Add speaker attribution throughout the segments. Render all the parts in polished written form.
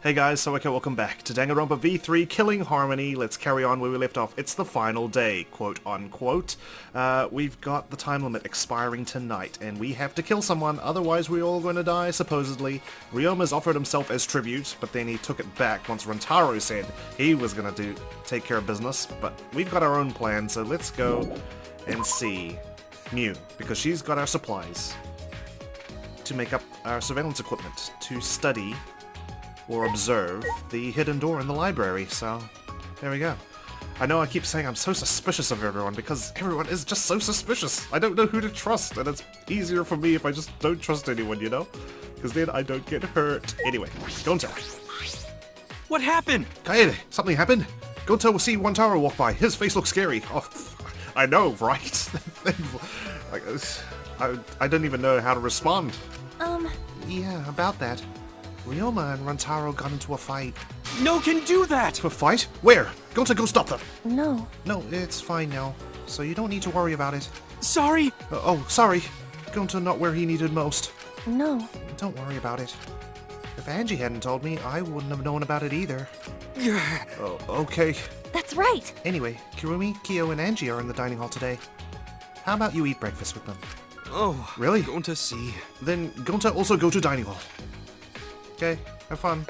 Speaker 1: Hey guys, so okay, welcome back to Danganronpa V3 Killing Harmony. Let's carry on where we left off. It's the final day, quote unquote. We've got the time limit expiring tonight, and we have to kill someone, otherwise we're all going to die, supposedly. Ryoma's offered himself as tribute, but then he took it back once Rantaro said he was going to take care of business, but we've got our own plan, so let's go and see Mew, because she's got our supplies to make up our surveillance equipment, to study or observe the hidden door in the library, so there we go. I know I keep saying I'm so suspicious of everyone because everyone is just so suspicious. I don't know who to trust, and it's easier for me if I just don't trust anyone, you know? Because then I don't get hurt. Anyway, Gonta.
Speaker 2: What happened?
Speaker 1: Kaede, something happened? Gonta will see Wantaro walk by. His face looks scary. Oh, I know, right? I don't even know how to respond. Yeah, about that. Ryoma and Rantaro got into a fight.
Speaker 2: No can do that!
Speaker 1: A fight? Where? Gonta, go stop them!
Speaker 3: No.
Speaker 1: No, it's fine now, so you don't need to worry about it.
Speaker 2: Sorry!
Speaker 1: Oh, sorry. Gonta not where he needed most.
Speaker 3: No.
Speaker 1: Don't worry about it. If Angie hadn't told me, I wouldn't have known about it either. Oh, okay.
Speaker 3: That's right!
Speaker 1: Anyway, Kirumi, Kyo, and Angie are in the dining hall today. How about you eat breakfast with them?
Speaker 2: Oh,
Speaker 1: Really?
Speaker 2: going to see.
Speaker 1: Then Gonta also go to dining hall. Okay, have fun.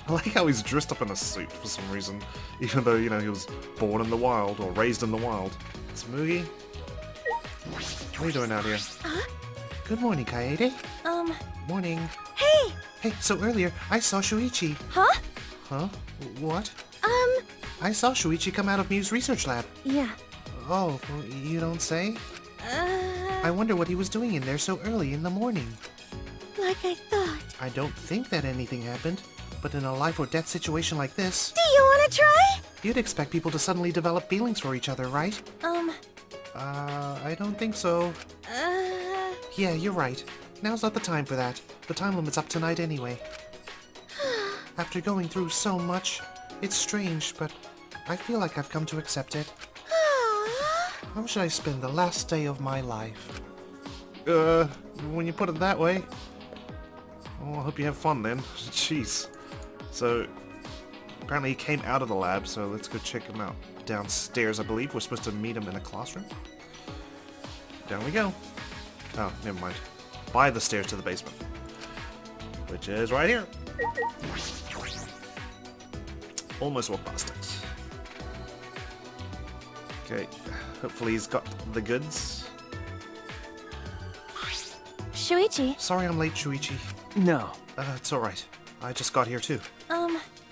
Speaker 1: I like how he's dressed up in a suit for some reason, even though, you know, he was born in the wild, or raised in the wild. It's Mugi. What are you doing out here? Good morning, Kaede. Morning.
Speaker 3: Hey!
Speaker 1: Hey, so earlier, I saw Shuichi.
Speaker 3: Huh?
Speaker 1: Huh? What? I saw Shuichi come out of Mew's research lab.
Speaker 3: Yeah.
Speaker 1: Oh, you don't say? I wonder what he was doing in there so early in the morning.
Speaker 3: Like I thought.
Speaker 1: I don't think that anything happened, but in a life or death situation like this,
Speaker 3: Do you want to try?
Speaker 1: you'd expect people to suddenly develop feelings for each other, right? I don't think so. Yeah, you're right. Now's not the time for that. The time limit's up tonight anyway. After going through so much, it's strange, but I feel like I've come to accept it. How should I spend the last day of my life? When you put it that way. Well, I hope you have fun then. Jeez. So, apparently he came out of the lab, so let's go check him out. Downstairs, I believe. We're supposed to meet him in a classroom. Down we go. Oh, never mind. By the stairs to the basement. Which is right here. Almost walked past it. Okay, hopefully he's got the goods.
Speaker 3: Shuichi.
Speaker 1: Sorry I'm late, Shuichi.
Speaker 2: No.
Speaker 1: It's alright. I just got here too.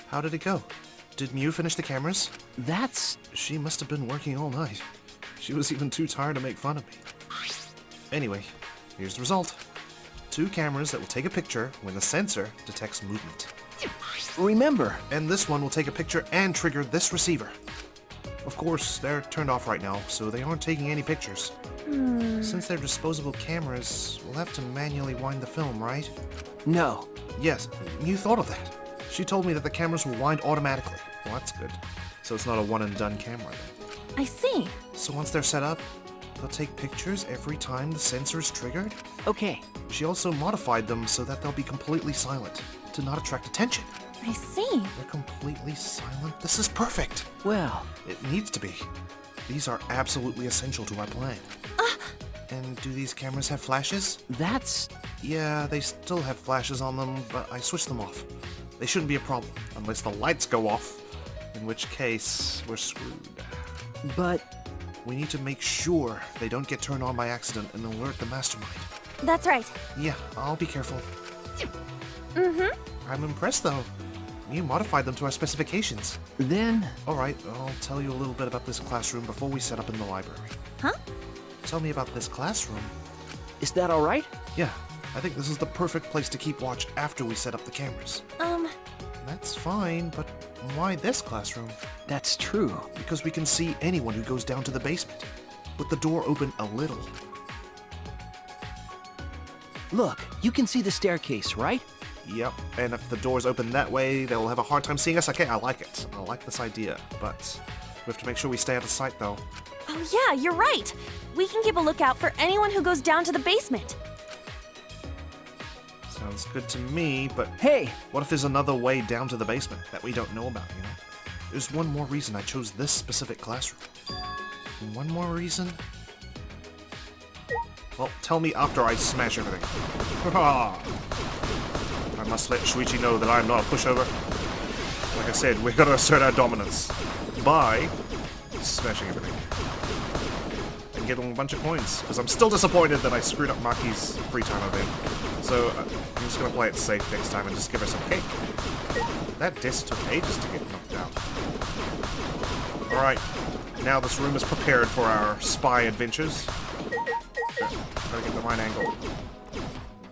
Speaker 1: How did it go? Did Mew finish the cameras?
Speaker 2: That's...
Speaker 1: She must have been working all night. She was even too tired to make fun of me. Anyway, here's the result. 2 cameras that will take a picture when the sensor detects movement.
Speaker 2: Remember.
Speaker 1: And this one will take a picture and trigger this receiver. Of course, they're turned off right now, so they aren't taking any pictures. Since they're disposable cameras, we'll have to manually wind the film, right?
Speaker 2: No.
Speaker 1: Yes, you thought of that. She told me that the cameras will wind automatically. Well, that's good. So it's not a one-and-done camera then.
Speaker 3: I see.
Speaker 1: So once they're set up, they'll take pictures every time the sensor is triggered?
Speaker 2: Okay.
Speaker 1: She also modified them so that they'll be completely silent, to not attract attention.
Speaker 3: I see.
Speaker 1: They're completely silent? This is perfect!
Speaker 2: Well,
Speaker 1: It needs to be. These are absolutely essential to our plan. And do these cameras have flashes?
Speaker 2: that's...
Speaker 1: Yeah, they still have flashes on them, but I switched them off. They shouldn't be a problem, unless the lights go off, in which case, we're screwed.
Speaker 2: But...
Speaker 1: We need to make sure they don't get turned on by accident and alert the mastermind.
Speaker 3: That's right.
Speaker 1: Yeah, I'll be careful. I'm impressed, though. You modified them to our specifications.
Speaker 2: then...
Speaker 1: Alright, I'll tell you a little bit about this classroom before we set up in the library.
Speaker 3: Huh?
Speaker 1: Tell me about this classroom.
Speaker 2: Is that alright?
Speaker 1: Yeah, I think this is the perfect place to keep watch after we set up the cameras. That's fine, but why this classroom?
Speaker 2: That's true.
Speaker 1: Because we can see anyone who goes down to the basement, with the door open a little.
Speaker 2: Look, you can see the staircase, right?
Speaker 1: Yep, and if the door's open that way, they'll have a hard time seeing us. Okay, I like it. I like this idea, but we have to make sure we stay out of sight, though.
Speaker 3: Oh yeah, you're right. We can keep a lookout for anyone who goes down to the basement.
Speaker 1: So Sounds good to me, but
Speaker 2: Hey!
Speaker 1: what if there's another way down to the basement that we don't know about, you know? There's one more reason I chose this specific classroom. One more reason? Well, tell me after I smash everything. I must let Shuichi know that I'm not a pushover. Like I said, we're gonna assert our dominance by smashing everything. And getting a bunch of coins, because I'm still disappointed that I screwed up Maki's free time event. So I'm just gonna play it safe next time and just give her some cake. That disc took ages to get knocked out. Alright, now this room is prepared for our spy adventures. Gotta get the right angle.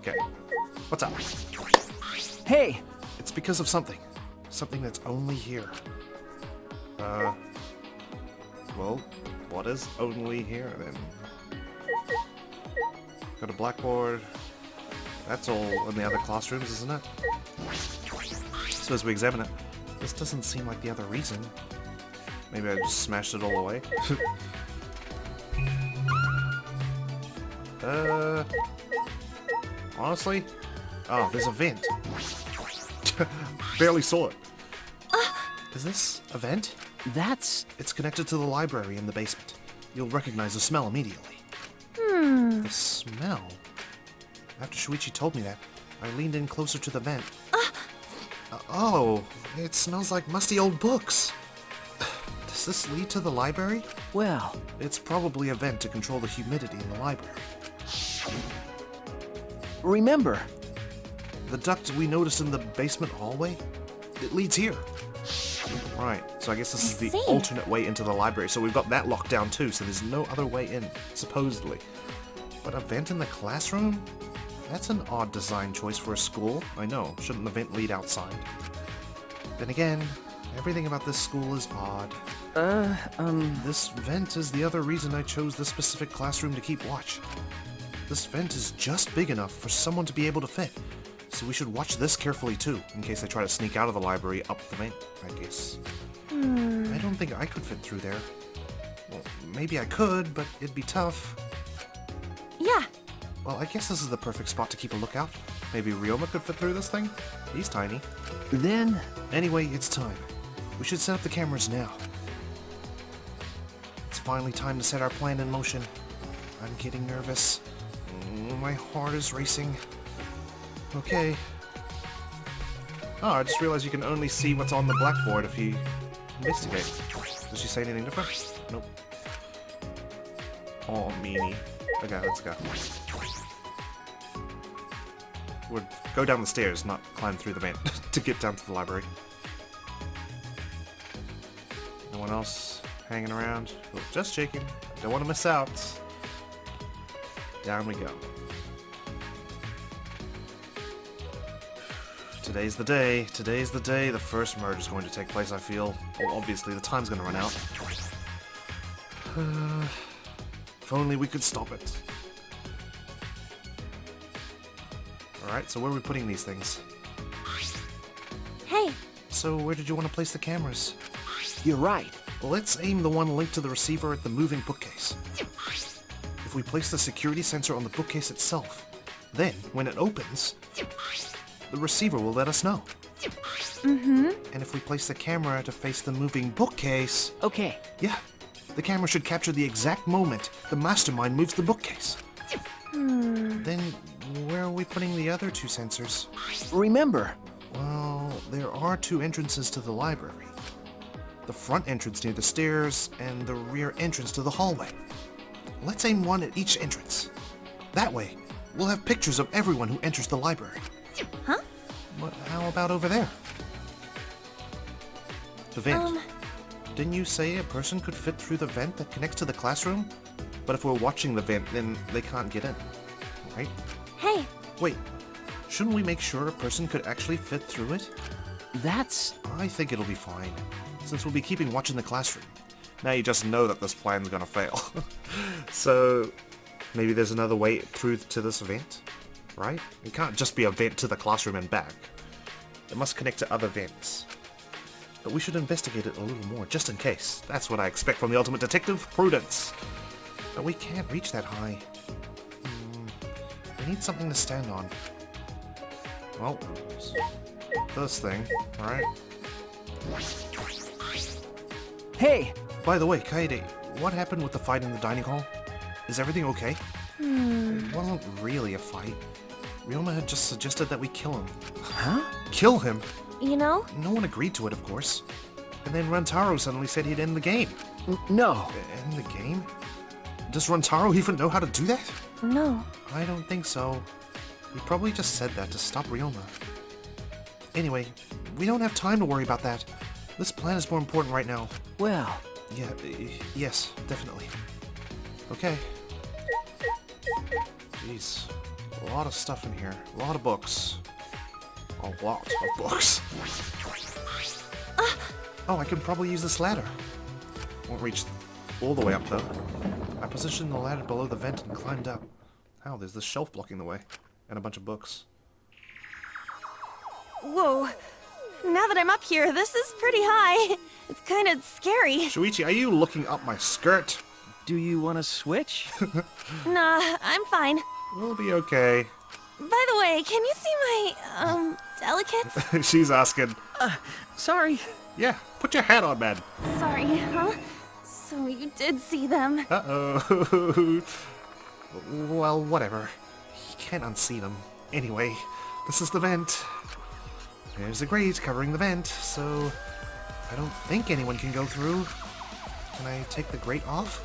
Speaker 1: Okay. What's up?
Speaker 2: Hey!
Speaker 1: It's because of something. Something that's only here. Well, what is only here then? Got a blackboard. That's all in the other classrooms, isn't it? So as we examine it, this doesn't seem like the other reason. Maybe I just smashed it all away. Honestly? Oh, there's a vent. Barely saw it. Is this a vent?
Speaker 2: That's...
Speaker 1: It's connected to the library in the basement. You'll recognize the smell immediately. The smell? After Shuichi told me that, I leaned in closer to the vent. Oh, it smells like musty old books. Does this lead to the library?
Speaker 2: well...
Speaker 1: It's probably a vent to control the humidity in the library.
Speaker 2: Remember,
Speaker 1: The duct we noticed in the basement hallway? It leads here. Right, so I guess this is the
Speaker 3: see.
Speaker 1: alternate way into the library. So we've got that locked down too, so there's no other way in, supposedly. But a vent in the classroom? That's an odd design choice for a school. I know, shouldn't the vent lead outside? Then again, everything about this school is odd. This vent is the other reason I chose this specific classroom to keep watch. This vent is just big enough for someone to be able to fit. So we should watch this carefully too, in case they try to sneak out of the library up the vent, I guess. I don't think I could fit through there. Well, maybe I could, but it'd be tough.
Speaker 3: Yeah.
Speaker 1: Well, I guess this is the perfect spot to keep a lookout. Maybe Ryoma could fit through this thing? He's tiny.
Speaker 2: then...
Speaker 1: Anyway, it's time. We should set up the cameras now. It's finally time to set our plan in motion. I'm getting nervous. My heart is racing. Okay. Oh, I just realized you can only see what's on the blackboard if you investigate. Does she say anything different? Nope. Oh, meanie. Okay, let's go. We'll go down the stairs, not climb through the vent to get down to the library. No one else hanging around? Oh, just checking. Don't want to miss out. Down we go. Today's the day. Today's the day the first murder is going to take place, I feel. Well, obviously, the time's going to run out. If only we could stop it. Alright, so where are we putting these things?
Speaker 3: Hey.
Speaker 1: So where did you want to place the cameras?
Speaker 2: You're right.
Speaker 1: Well, let's aim the one linked to the receiver at the moving bookcase. If we place the security sensor on the bookcase itself, then, when it opens, the receiver will let us know. And if we place the camera to face the moving bookcase...
Speaker 2: Okay.
Speaker 1: Yeah, the camera should capture the exact moment the mastermind moves the bookcase. Then, where are we putting the other two sensors?
Speaker 2: Remember,
Speaker 1: Well, there are two entrances to the library. The front entrance near the stairs, and the rear entrance to the hallway. Let's aim one at each entrance. That way, we'll have pictures of everyone who enters the library.
Speaker 3: Huh?
Speaker 1: But how about over there? The vent. Didn't you say a person could fit through the vent that connects to the classroom? But if we're watching the vent, then they can't get in, right?
Speaker 3: Hey.
Speaker 1: Wait, shouldn't we make sure a person could actually fit through it?
Speaker 2: that's...
Speaker 1: I think it'll be fine, since we'll be keeping watch in the classroom. Now you just know that this plan's gonna fail. So, maybe there's another way through to this vent, right? It can't just be a vent to the classroom and back. It must connect to other vents. But we should investigate it a little more, just in case. That's what I expect from the ultimate detective, prudence. But we can't reach that high. We need something to stand on. Well, this thing, alright?
Speaker 2: Hey,
Speaker 1: By the way, Kaede, what happened with the fight in the dining hall? Is everything okay? It wasn't really a fight. Ryoma had just suggested that we kill him.
Speaker 2: huh?
Speaker 1: Kill him?
Speaker 3: You know?
Speaker 1: No one agreed to it, of course. And then Rantaro suddenly said he'd end the game.
Speaker 2: No.
Speaker 1: End the game? Does Rantaro even know how to do that?
Speaker 3: No.
Speaker 1: I don't think so. He probably just said that to stop Ryoma. Anyway, we don't have time to worry about that. This plan is more important right now.
Speaker 2: Well,
Speaker 1: Yeah, yes, definitely. Okay. Jeez. A lot of stuff in here. A lot of books. A lot of books. Oh, I can probably use this ladder. Won't reach all the way up, though. I positioned the ladder below the vent and climbed up. Oh, there's this shelf blocking the way. And a bunch of books.
Speaker 3: Whoa. Now that I'm up here, this is pretty high. It's kind of scary.
Speaker 1: Shuichi, are you looking up my skirt?
Speaker 2: do you want to switch?
Speaker 3: Nah, I'm fine.
Speaker 1: We'll be okay.
Speaker 3: By the way, can you see my, delicates?
Speaker 1: She's asking.
Speaker 2: Sorry.
Speaker 1: Yeah, put your hat on, man.
Speaker 3: Sorry, huh? So you did see them.
Speaker 1: Uh-oh. Well, whatever. You can't unsee them. Anyway, this is the vent. There's a grate covering the vent, so I don't think anyone can go through. Can I take the grate off?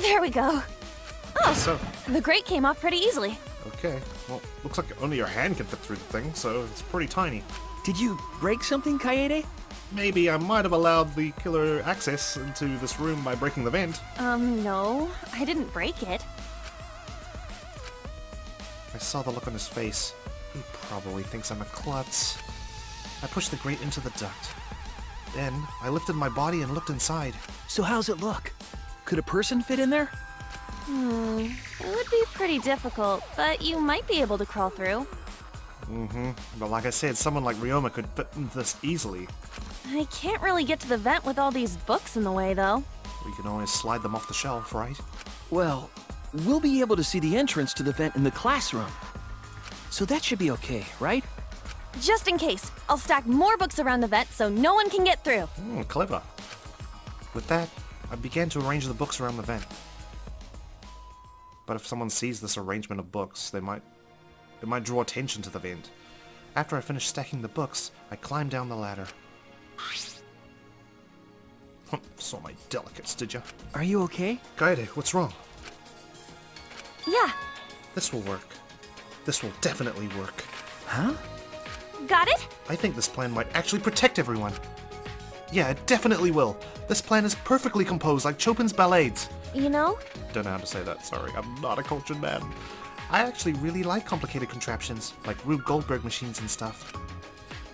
Speaker 3: There we go. Oh,
Speaker 1: So,
Speaker 3: the grate came off pretty easily.
Speaker 1: okay. Well, looks like only your hand can fit through the thing, so it's pretty tiny.
Speaker 2: Did you break something, Kaede?
Speaker 1: Maybe I might have allowed the killer access into this room by breaking the vent.
Speaker 3: No, I didn't break it.
Speaker 1: I saw the look on his face. He probably thinks I'm a klutz. I pushed the grate into the duct. Then, I lifted my body and looked inside.
Speaker 2: So how's it look? Could a person fit in there?
Speaker 3: It would be pretty difficult, but you might be able to crawl through.
Speaker 1: But like I said, someone like Ryoma could fit into this easily.
Speaker 3: I can't really get to the vent with all these books in the way, though.
Speaker 1: We can always slide them off the shelf, right?
Speaker 2: Well, we'll be able to see the entrance to the vent in the classroom. So that should be okay, right?
Speaker 3: Just in case, I'll stack more books around the vent so no one can get through.
Speaker 1: Clever. With that, I began to arrange the books around the vent. But if someone sees this arrangement of books, it might draw attention to the vent. After I finished stacking the books, I climbed down the ladder. Saw my delicates, did ya?
Speaker 2: Are you okay?
Speaker 1: Kaede, what's wrong?
Speaker 3: Yeah,
Speaker 1: This will work. This will definitely work.
Speaker 2: Huh?
Speaker 3: got it?
Speaker 1: I think this plan might actually protect everyone. Yeah, it definitely will. This plan is perfectly composed like Chopin's ballades.
Speaker 3: You know,
Speaker 1: Don't know how to say that, sorry. I'm not a cultured man. I actually really like complicated contraptions, like Rube Goldberg machines and stuff.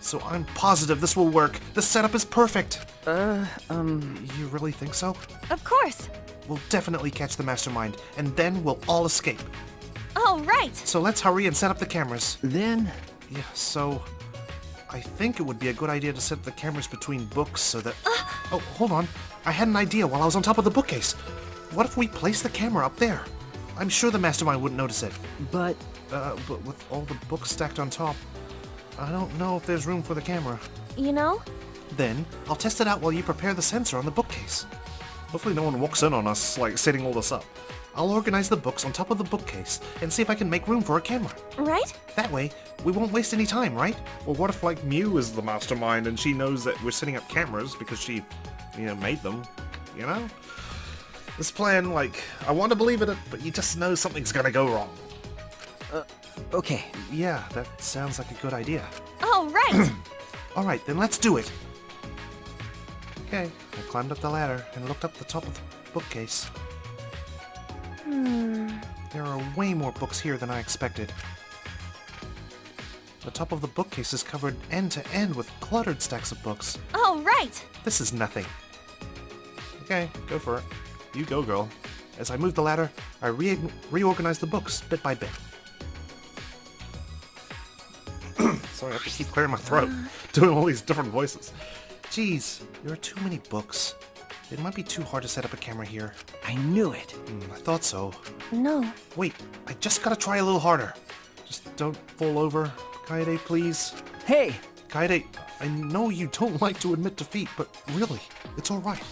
Speaker 1: So I'm positive this will work. The setup is perfect. You really think so?
Speaker 3: of course.
Speaker 1: We'll definitely catch the mastermind, and then we'll all escape.
Speaker 3: Oh, right.
Speaker 1: So let's hurry and set up the cameras.
Speaker 2: Then,
Speaker 1: Yeah, so I think it would be a good idea to set the cameras between books so that... Oh, hold on. I had an idea while I was on top of the bookcase. What if we place the camera up there? I'm sure the mastermind wouldn't notice it.
Speaker 2: but
Speaker 1: But with all the books stacked on top, I don't know if there's room for the camera.
Speaker 3: You know,
Speaker 1: Then, I'll test it out while you prepare the sensor on the bookcase. Hopefully no one walks in on us, like, setting all this up. I'll organize the books on top of the bookcase and see if I can make room for a camera.
Speaker 3: right?
Speaker 1: That way, we won't waste any time, right? Or what if, like, Mew is the mastermind and she knows that we're setting up cameras because she, made them, you know? This plan, like, I want to believe in it, but you just know something's gonna go wrong.
Speaker 2: okay.
Speaker 1: Yeah, that sounds like a good idea.
Speaker 3: Oh, right.
Speaker 1: Alright, then let's do it. Okay, I climbed up the ladder and looked up the top of the bookcase. There are way more books here than I expected. The top of the bookcase is covered end to end with cluttered stacks of books.
Speaker 3: Oh, right.
Speaker 1: This is nothing. Okay, go for it. You go, girl. As I moved the ladder, I reorganized the books bit by bit. Sorry, I have to keep clearing my throat, doing all these different voices. Jeez, there are too many books. It might be too hard to set up a camera here.
Speaker 2: I knew it.
Speaker 1: I thought so.
Speaker 3: No.
Speaker 1: Wait, I just gotta try a little harder. Just don't fall over. Kaede, please.
Speaker 2: Hey!
Speaker 1: Kaede, I know you don't like to admit defeat, but really, it's alright.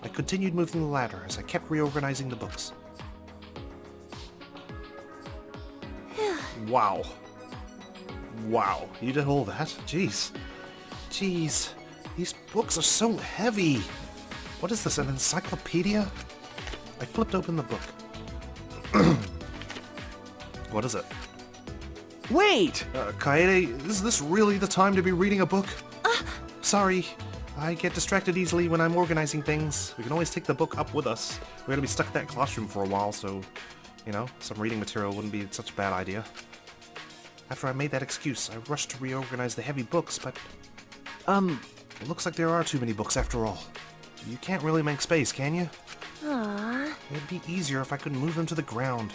Speaker 1: I continued moving the ladder as I kept reorganizing the books. Wow. Wow, you did all that? Jeez. Jeez. These books are so heavy. What is this, an encyclopedia? I flipped open the book. What is it?
Speaker 2: Wait!
Speaker 1: Kaede, is this really the time to be reading a book? Sorry, I get distracted easily when I'm organizing things. We can always take the book up with us. We're gonna be stuck in that classroom for a while, so, you know, some reading material wouldn't be such a bad idea. After I made that excuse, I rushed to reorganize the heavy books, but... It looks like there are too many books after all. You can't really make space, can you?
Speaker 3: Aww.
Speaker 1: It'd be easier if I could move them to the ground,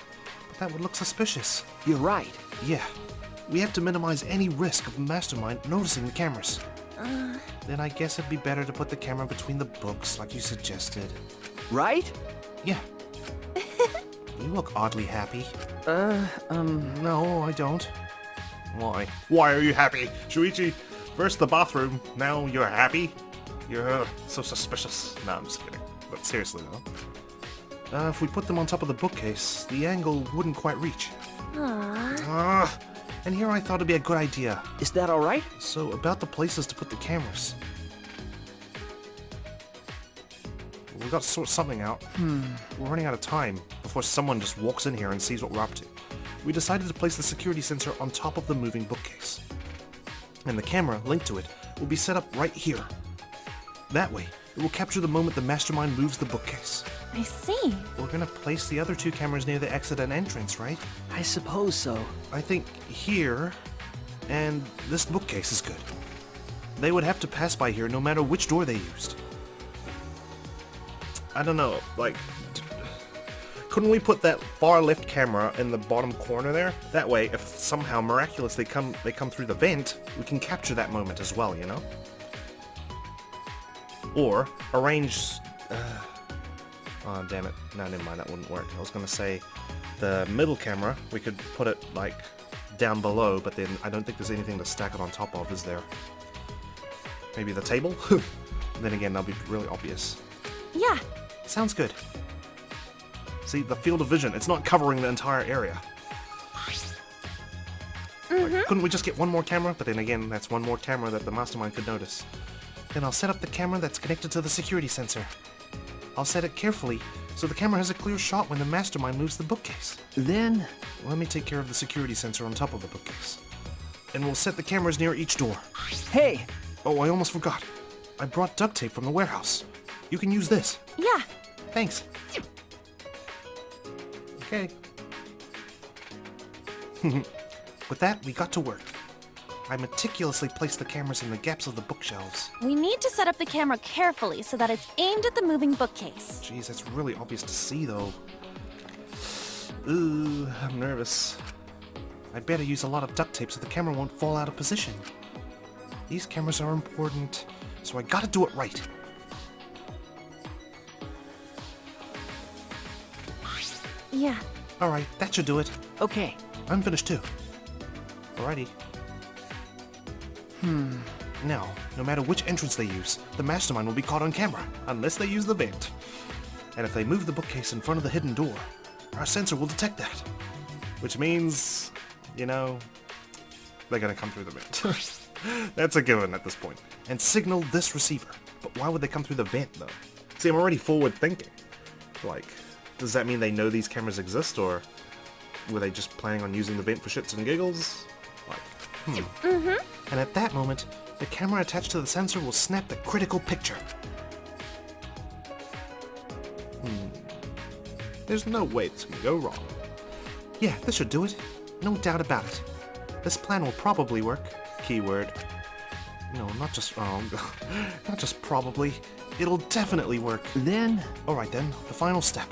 Speaker 1: but that would look suspicious.
Speaker 2: You're right.
Speaker 1: Yeah, we have to minimize any risk of Mastermind noticing the cameras. Then I guess it'd be better to put the camera between the books, like you suggested.
Speaker 2: Right?
Speaker 1: Yeah. You look oddly happy. No, I don't. Why? Why are you happy? Shuichi, first the bathroom, now you're happy? You're so suspicious. No, I'm just kidding. But seriously though. If we put them on top of the bookcase, the angle wouldn't quite reach.
Speaker 3: Aww.
Speaker 1: And here I thought it'd be a good idea.
Speaker 2: Is that alright?
Speaker 1: So, about the places to put the cameras. We got to sort something out. We're running out of time before someone just walks in here and sees what we're up to. We decided to place the security sensor on top of the moving bookcase. And the camera linked to it will be set up right here. That way, it will capture the moment the Mastermind moves the bookcase.
Speaker 3: I see.
Speaker 1: We're gonna place the other two cameras near the exit and entrance, right?
Speaker 2: I suppose so.
Speaker 1: I think here, and this bookcase is good. They would have to pass by here no matter which door they used. I don't know, like, couldn't we put that far left camera in the bottom corner there? That way, if somehow miraculously they come through the vent, we can capture that moment as well, you know? Or arrange... oh, damn it. No, never mind, that wouldn't work. I was gonna say the middle camera, we could put it, like, down below, but then I don't think there's anything to stack it on top of, is there? Maybe the table? Then again, that'll be really obvious.
Speaker 3: Yeah.
Speaker 1: Sounds good. See, the field of vision, it's not covering the entire area. Like, couldn't we just get one more camera? But then again, that's one more camera that the Mastermind could notice. Then I'll set up the camera that's connected to the security sensor. I'll set it carefully, so the camera has a clear shot when the Mastermind moves the bookcase.
Speaker 2: Then...
Speaker 1: Let me take care of the security sensor on top of the bookcase. And we'll set the cameras near each door.
Speaker 2: Hey!
Speaker 1: Oh, I almost forgot. I brought duct tape from the warehouse. You can use this.
Speaker 3: Yeah.
Speaker 1: Thanks. Okay. With that, we got to work. I meticulously placed the cameras in the gaps of the bookshelves.
Speaker 3: We need to set up the camera carefully so that it's aimed at the moving bookcase.
Speaker 1: Jeez, that's really obvious to see, though. Ooh, I'm nervous. I'd better use a lot of duct tape so the camera won't fall out of position. These cameras are important, so I gotta do it right.
Speaker 3: Yeah.
Speaker 1: Alright, that should do it.
Speaker 2: Okay.
Speaker 1: I'm finished too. Alrighty. Now, no matter which entrance they use, the Mastermind will be caught on camera, unless they use the vent. And if they move the bookcase in front of the hidden door, our sensor will detect that. Which means, you know, they're gonna come through the vent. That's a given at this point. And signal this receiver. But why would they come through the vent, though? See, I'm already forward thinking. Like, does that mean they know these cameras exist, or were they just planning on using the vent for shits and giggles? Like, And at that moment, the camera attached to the sensor will snap the critical picture. There's no way this can go wrong. Yeah, this should do it. No doubt about it. This plan will probably work. Keyword. No, not just probably. It'll definitely work.
Speaker 2: Then...
Speaker 1: Alright then, the final step.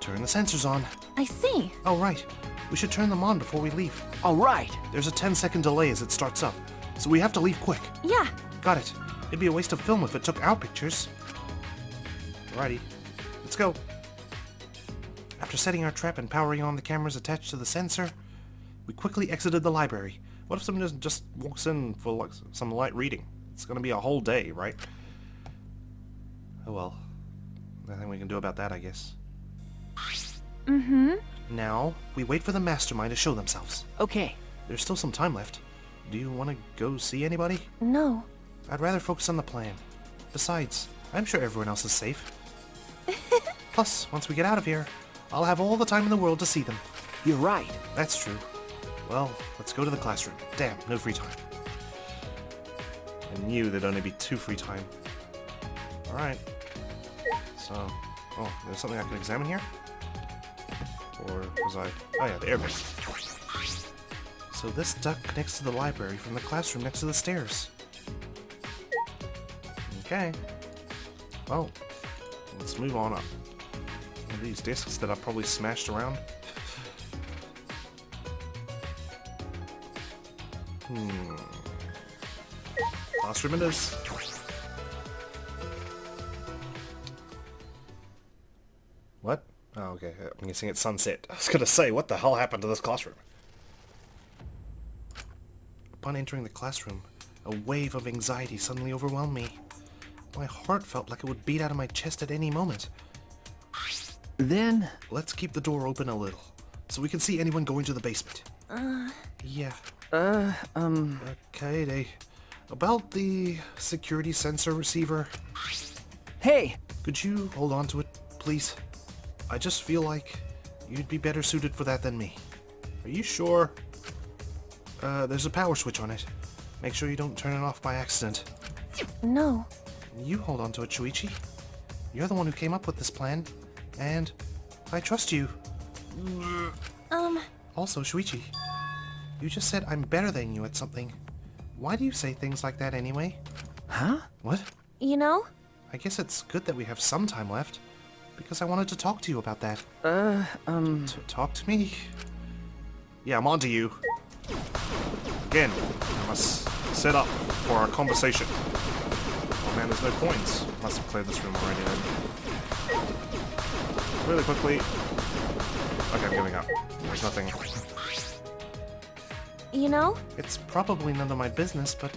Speaker 1: Turn the sensors on.
Speaker 3: I see.
Speaker 1: Oh right, we should turn them on before we leave.
Speaker 2: Alright.
Speaker 1: There's a 10-second delay as it starts up, so we have to leave quick.
Speaker 3: Yeah.
Speaker 1: Got it. It'd be a waste of film if it took our pictures. Alrighty, let's go. After setting our trap and powering on the cameras attached to the sensor, We quickly exited the library. What if someone just walks in for like some light reading? It's gonna be a whole day, right? Oh well. Nothing we can do about that, I guess.
Speaker 3: Mm-hmm.
Speaker 1: Now, we wait for the mastermind to show themselves.
Speaker 2: Okay.
Speaker 1: There's still some time left. Do you want to go see anybody?
Speaker 3: No.
Speaker 1: I'd rather focus on the plan. Besides, I'm sure everyone else is safe. Plus, once we get out of here, I'll have all the time in the world to see them.
Speaker 2: You're right.
Speaker 1: That's true. Well, let's go to the classroom. Damn, no free time. I knew there'd only be 2 free time. Alright. So, oh, there's something I can examine here? Or was I... Oh yeah, the air vent. So this duct connects to the library from the classroom next to the stairs. Okay. Well, let's move on up. One of these discs that I've probably smashed around. Classroom it is. What? Oh, okay. I'm guessing it's sunset. I was gonna say, what the hell happened to this classroom? Upon entering the classroom, a wave of anxiety suddenly overwhelmed me. My heart felt like it would beat out of my chest at any moment.
Speaker 2: Then...
Speaker 1: Let's keep the door open a little, so we can see anyone going to the basement. Yeah. Okay, about the security sensor receiver.
Speaker 2: Hey!
Speaker 1: Could you hold on to it, please? I just feel like you'd be better suited for that than me. Are you sure? There's a power switch on it. Make sure you don't turn it off by accident.
Speaker 3: No.
Speaker 1: You hold on to it, Shuichi. You're the one who came up with this plan, and I trust you. Also, Shuichi, you just said I'm better than you at something. Why do you say things like that anyway?
Speaker 2: Huh?
Speaker 1: What?
Speaker 3: You know?
Speaker 1: I guess it's good that we have some time left, because I wanted to talk to you about that. Talk to me? Yeah, I'm on to you. Again, I must set up for our conversation. Oh man, there's no coins. Must have cleared this room already then. Really quickly. Okay, I'm giving up. There's nothing.
Speaker 3: You know?
Speaker 1: It's probably none of my business, but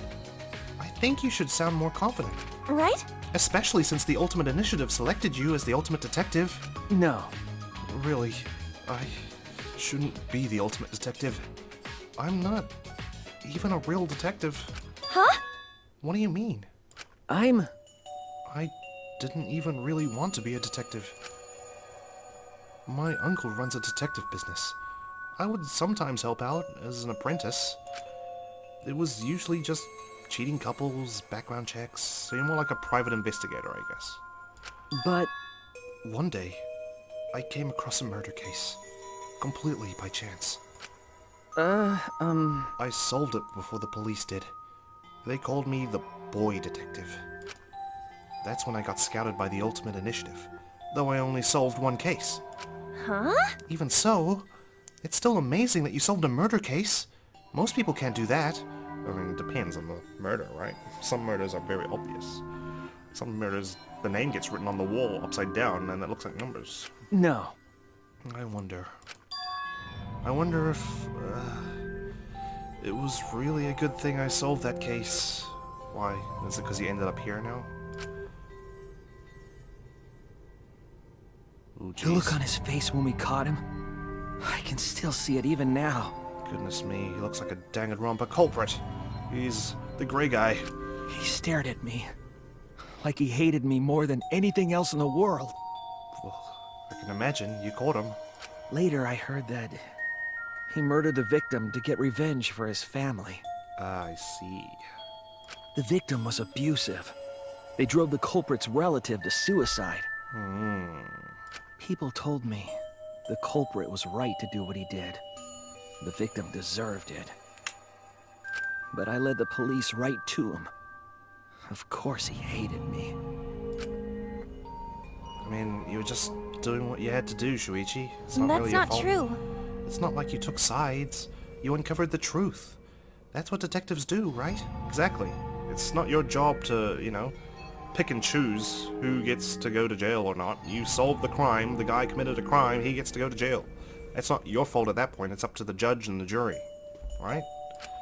Speaker 1: I think you should sound more confident.
Speaker 3: Right?
Speaker 1: Especially since the Ultimate Initiative selected you as the Ultimate Detective.
Speaker 2: No.
Speaker 1: Really, I shouldn't be the Ultimate Detective. I'm not even a real detective.
Speaker 3: Huh?
Speaker 1: What do you mean?
Speaker 2: I
Speaker 1: didn't even really want to be a detective. My uncle runs a detective business. I would sometimes help out as an apprentice. It was usually just cheating couples, background checks, so you're more like a private investigator, I guess.
Speaker 2: But...
Speaker 1: One day, I came across a murder case. Completely by chance. I solved it before the police did. They called me the boy detective. That's when I got scouted by the Ultimate Initiative, though I only solved one case.
Speaker 3: Huh?
Speaker 1: Even so, it's still amazing that you solved a murder case. Most people can't do that. I mean, it depends on the murder, right? Some murders are very obvious. Some murders, the name gets written on the wall upside down and it looks like numbers.
Speaker 2: No.
Speaker 1: I wonder if, it was really a good thing I solved that case. Why? Is it because he ended up here now? Ooh,
Speaker 2: The look
Speaker 1: jeez.
Speaker 2: on his face when we caught him, I can still see it even now.
Speaker 1: Goodness me, he looks like a Danganronpa culprit. He's the gray guy.
Speaker 2: He stared at me, like he hated me more than anything else in the world.
Speaker 1: Well, I can imagine you caught him.
Speaker 2: Later I heard that he murdered the victim to get revenge for his family.
Speaker 1: I see.
Speaker 2: The victim was abusive. They drove the culprit's relative to suicide. People told me the culprit was right to do what he did. The victim deserved it. But I led the police right to him. Of course he hated me.
Speaker 1: I mean, you were just doing what you had to do, Shuichi. It's not
Speaker 3: That's
Speaker 1: really your
Speaker 3: not
Speaker 1: fault.
Speaker 3: true.
Speaker 1: It's not like you took sides. You uncovered the truth. That's what detectives do, right? Exactly. It's not your job to, you know, pick and choose who gets to go to jail or not. You solved the crime, the guy committed a crime, he gets to go to jail. It's not your fault at that point, it's up to the judge and the jury. Right?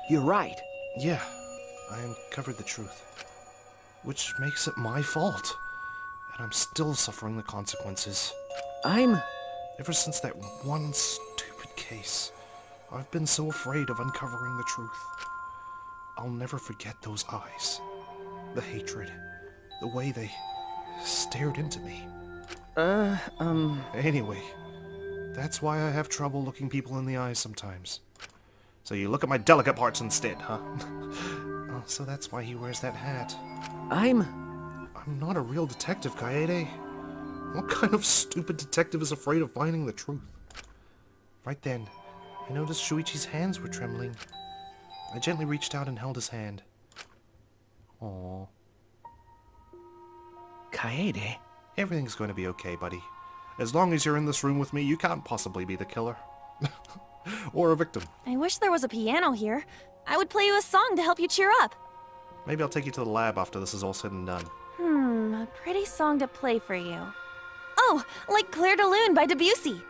Speaker 2: You're right.
Speaker 1: Yeah, I uncovered the truth. Which makes it my fault. And I'm still suffering the consequences. Ever since that one stupid case, I've been so afraid of uncovering the truth. I'll never forget those eyes. The hatred. The way they stared into me. Anyway, that's why I have trouble looking people in the eyes sometimes. So you look at my delicate parts instead, huh? Oh, so that's why he wears that hat. I'm not a real detective, Kaede. What kind of stupid detective is afraid of finding the truth? Right then, I noticed Shuichi's hands were trembling. I gently reached out and held his hand. Aww.
Speaker 2: Kaede?
Speaker 1: Everything's going to be okay, buddy. As long as you're in this room with me, you can't possibly be the killer. Or a victim.
Speaker 3: I wish there was a piano here. I would play you a song to help you cheer up.
Speaker 1: Maybe I'll take you to the lab after this is all said and done.
Speaker 3: A pretty song to play for you. Oh, like Clair de Lune by Debussy.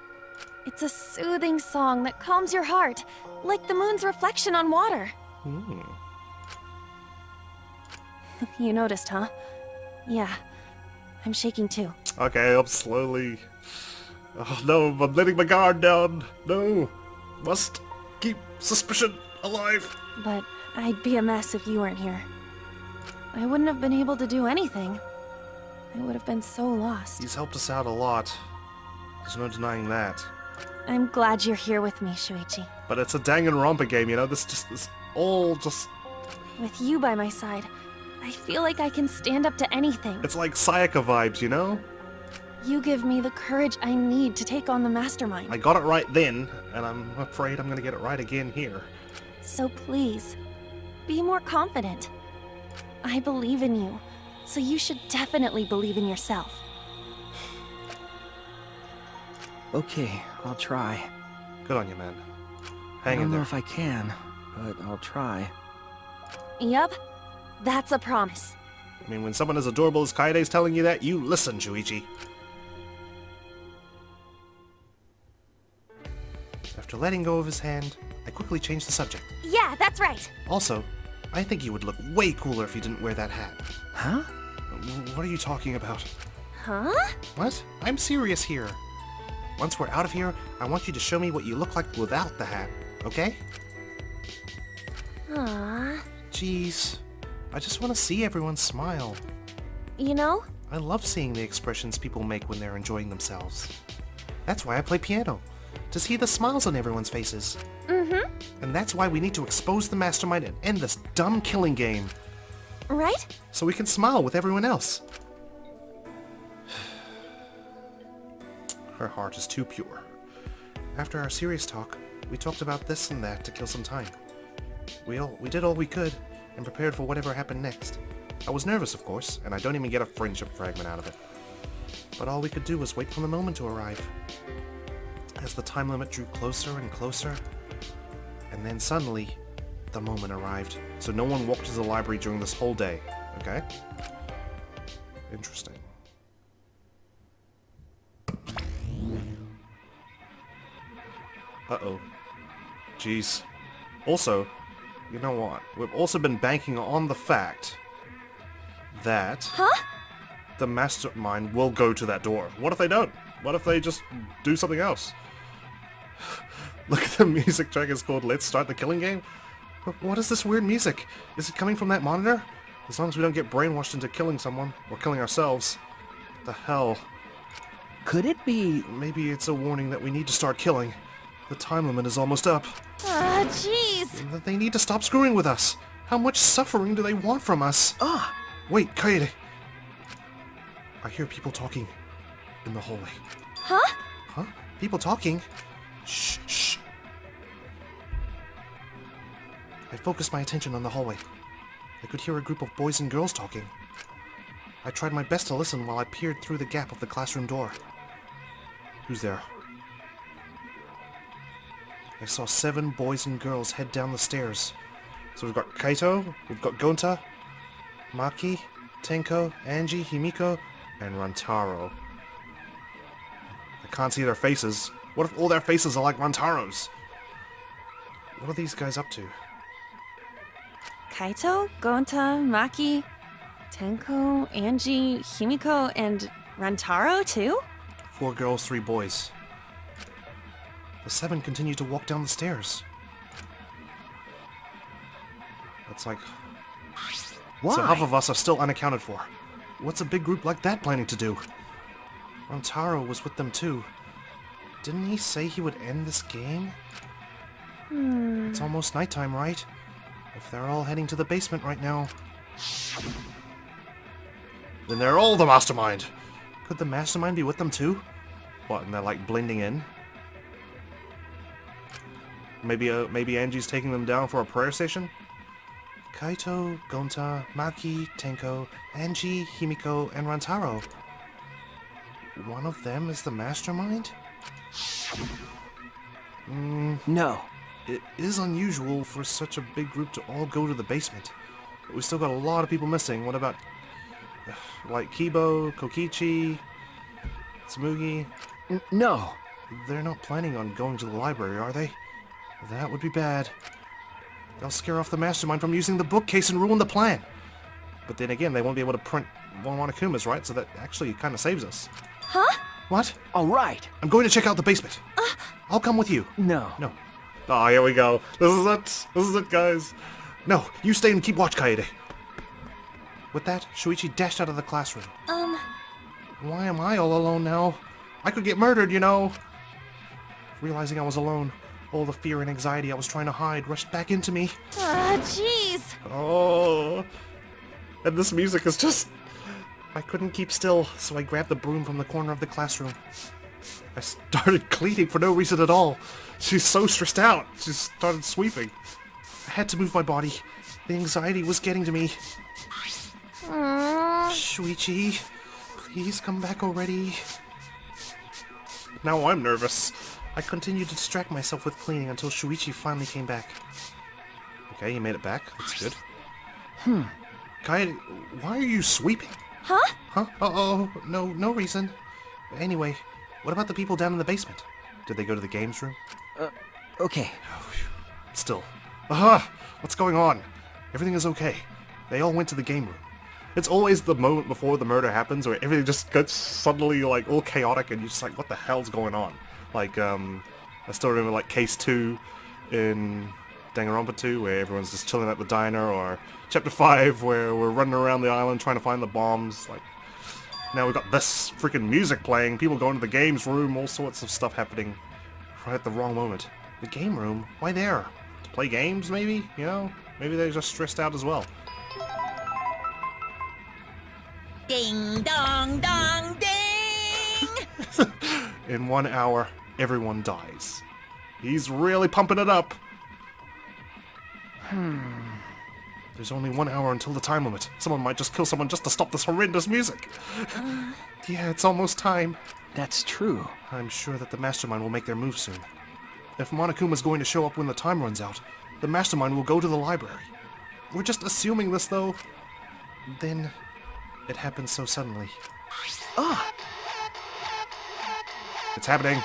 Speaker 3: It's a soothing song that calms your heart, like the moon's reflection on water. You noticed, huh? Yeah, I'm shaking too.
Speaker 1: Okay, I'm slowly... Oh no, I'm letting my guard down. No, must keep suspicion alive.
Speaker 3: But I'd be a mess if you weren't here. I wouldn't have been able to do anything. I would have been so lost.
Speaker 1: He's helped us out a lot. There's no denying that.
Speaker 3: I'm glad you're here with me, Shuichi.
Speaker 1: But it's a Danganronpa game, you know? This all just...
Speaker 3: With you by my side, I feel like I can stand up to anything.
Speaker 1: It's like Sayaka vibes, you know?
Speaker 3: You give me the courage I need to take on the mastermind.
Speaker 1: I got it right then, and I'm afraid I'm gonna get it right again here.
Speaker 3: So please, be more confident. I believe in you, so you should definitely believe in yourself.
Speaker 2: Okay, I'll try.
Speaker 1: Good on you, man.
Speaker 2: I
Speaker 1: Hang in
Speaker 2: don't know
Speaker 1: there.
Speaker 2: if I can, but I'll try.
Speaker 3: Yup, that's a promise.
Speaker 1: I mean, when someone as adorable as Kaede's telling you that, you listen, Shuichi. After letting go of his hand, I quickly changed the subject.
Speaker 3: Yeah, that's right.
Speaker 1: Also, I think you would look way cooler if you didn't wear that hat.
Speaker 2: Huh?
Speaker 1: What are you talking about?
Speaker 3: Huh?
Speaker 1: What? I'm serious here. Once we're out of here, I want you to show me what you look like without the hat, okay?
Speaker 3: Aww.
Speaker 1: Jeez, I just want to see everyone smile.
Speaker 3: You know,
Speaker 1: I love seeing the expressions people make when they're enjoying themselves. That's why I play piano, to see the smiles on everyone's faces. And that's why we need to expose the mastermind and end this dumb killing game,
Speaker 3: right?
Speaker 1: so we can smile with everyone else. Her heart is too pure. After our serious talk, we talked about this and that to kill some time. We did all we could, and prepared for whatever happened next. I was nervous, of course, and I don't even get a friendship fragment out of it. But all we could do was wait for the moment to arrive. As the time limit drew closer and closer, and then suddenly, the moment arrived. So no one walked to the library during this whole day, okay? Interesting. Uh-oh. Jeez. Also, you know what? We've also been banking on the fact that the mastermind will go to that door. What if they don't? What if they just do something else? Look at the music track, it's called Let's Start the Killing Game. What is this weird music? Is it coming from that monitor? As long as we don't get brainwashed into killing someone, or killing ourselves. What the hell?
Speaker 2: Could it be...
Speaker 1: Maybe it's a warning that we need to start killing. The time limit is almost up.
Speaker 3: Ah, jeez.
Speaker 1: They need to stop screwing with us. How much suffering do they want from us?
Speaker 2: Ah!
Speaker 1: Wait, Kaede. I hear people talking in the hallway.
Speaker 3: Huh?
Speaker 1: Huh? People talking? Shh, shh. I focused my attention on the hallway. I could hear a group of boys and girls talking. I tried my best to listen while I peered through the gap of the classroom door. Who's there? I saw 7 boys and girls head down the stairs. So we've got Kaito, we've got Gonta, Maki, Tenko, Angie, Himiko, and Rantaro. I can't see their faces, What if all their faces are like Rantaro's? What are these guys up to?
Speaker 3: Kaito, Gonta, Maki, Tenko, Angie, Himiko, and Rantaro too?
Speaker 1: 4 girls, 3 boys. The 7 continue to walk down the stairs. That's like...
Speaker 2: Why?
Speaker 1: So half of us are still unaccounted for. What's a big group like that planning to do? Rantaro was with them too. Didn't he say he would end this game? It's almost nighttime, right? If they're all heading to the basement right now... Then they're all the mastermind! Could the mastermind be with them too? What, and they're like blending in? Maybe Angie's taking them down for a prayer session? Kaito, Gonta, Maki, Tenko, Angie, Himiko, and Rantaro. One of them is the mastermind?
Speaker 2: No.
Speaker 1: It is unusual for such a big group to all go to the basement. But we still got a lot of people missing. What about... like Kibo, Kokichi, Tsumugi?
Speaker 2: No.
Speaker 1: They're not planning on going to the library, are they? That would be bad. They'll scare off the mastermind from using the bookcase and ruin the plan. But then again, they won't be able to print more Monokumas, right? So that actually kind of saves us.
Speaker 3: Huh?
Speaker 1: What?
Speaker 2: All right.
Speaker 1: I'm going to check out the basement. I'll come with you.
Speaker 2: No.
Speaker 1: No. Oh, here we go. This is it. This is it, guys. No, you stay and keep watch, Kaede. With that, Shuichi dashed out of the classroom. Why am I all alone now? I could get murdered, you know. Realizing I was alone, all the fear and anxiety I was trying to hide rushed back into me.
Speaker 3: Jeez.
Speaker 1: Oh. And this music is just... I couldn't keep still, so I grabbed the broom from the corner of the classroom. I started cleaning for no reason at all. She's so stressed out. She started sweeping. I had to move my body. The anxiety was getting to me. Shuichi, please come back already. Now I'm nervous. I continued to distract myself with cleaning until Shuichi finally came back. Okay, he made it back. That's good. Kaede, why are you sweeping?
Speaker 3: Huh?
Speaker 1: Huh? Uh-oh, no reason. Anyway, what about the people down in the basement? Did they go to the games room?
Speaker 2: Okay.
Speaker 1: Still. Aha! What's going on? Everything is okay. They all went to the game room. It's always the moment before the murder happens where everything just gets suddenly like all chaotic and you're just like, what the hell's going on? Like, I still remember like case 2 in Danganronpa 2 where everyone's just chilling at the diner, or chapter 5 where we're running around the island trying to find the bombs. Like, now we've got this freaking music playing, people going to the games room, all sorts of stuff happening right at the wrong moment. The game room? Why there? To play games, maybe? You know? Maybe they're just stressed out as well.
Speaker 4: Ding dong dong ding!
Speaker 1: In 1 hour, everyone dies. He's really pumping it up. There's only 1 hour until the time limit. Someone might just kill someone just to stop this horrendous music. Yeah, it's almost time.
Speaker 2: That's true.
Speaker 1: I'm sure that the mastermind will make their move soon. If Monokuma's going to show up when the time runs out, the mastermind will go to the library. We're just assuming this, though. Then, it happens so suddenly. It's happening.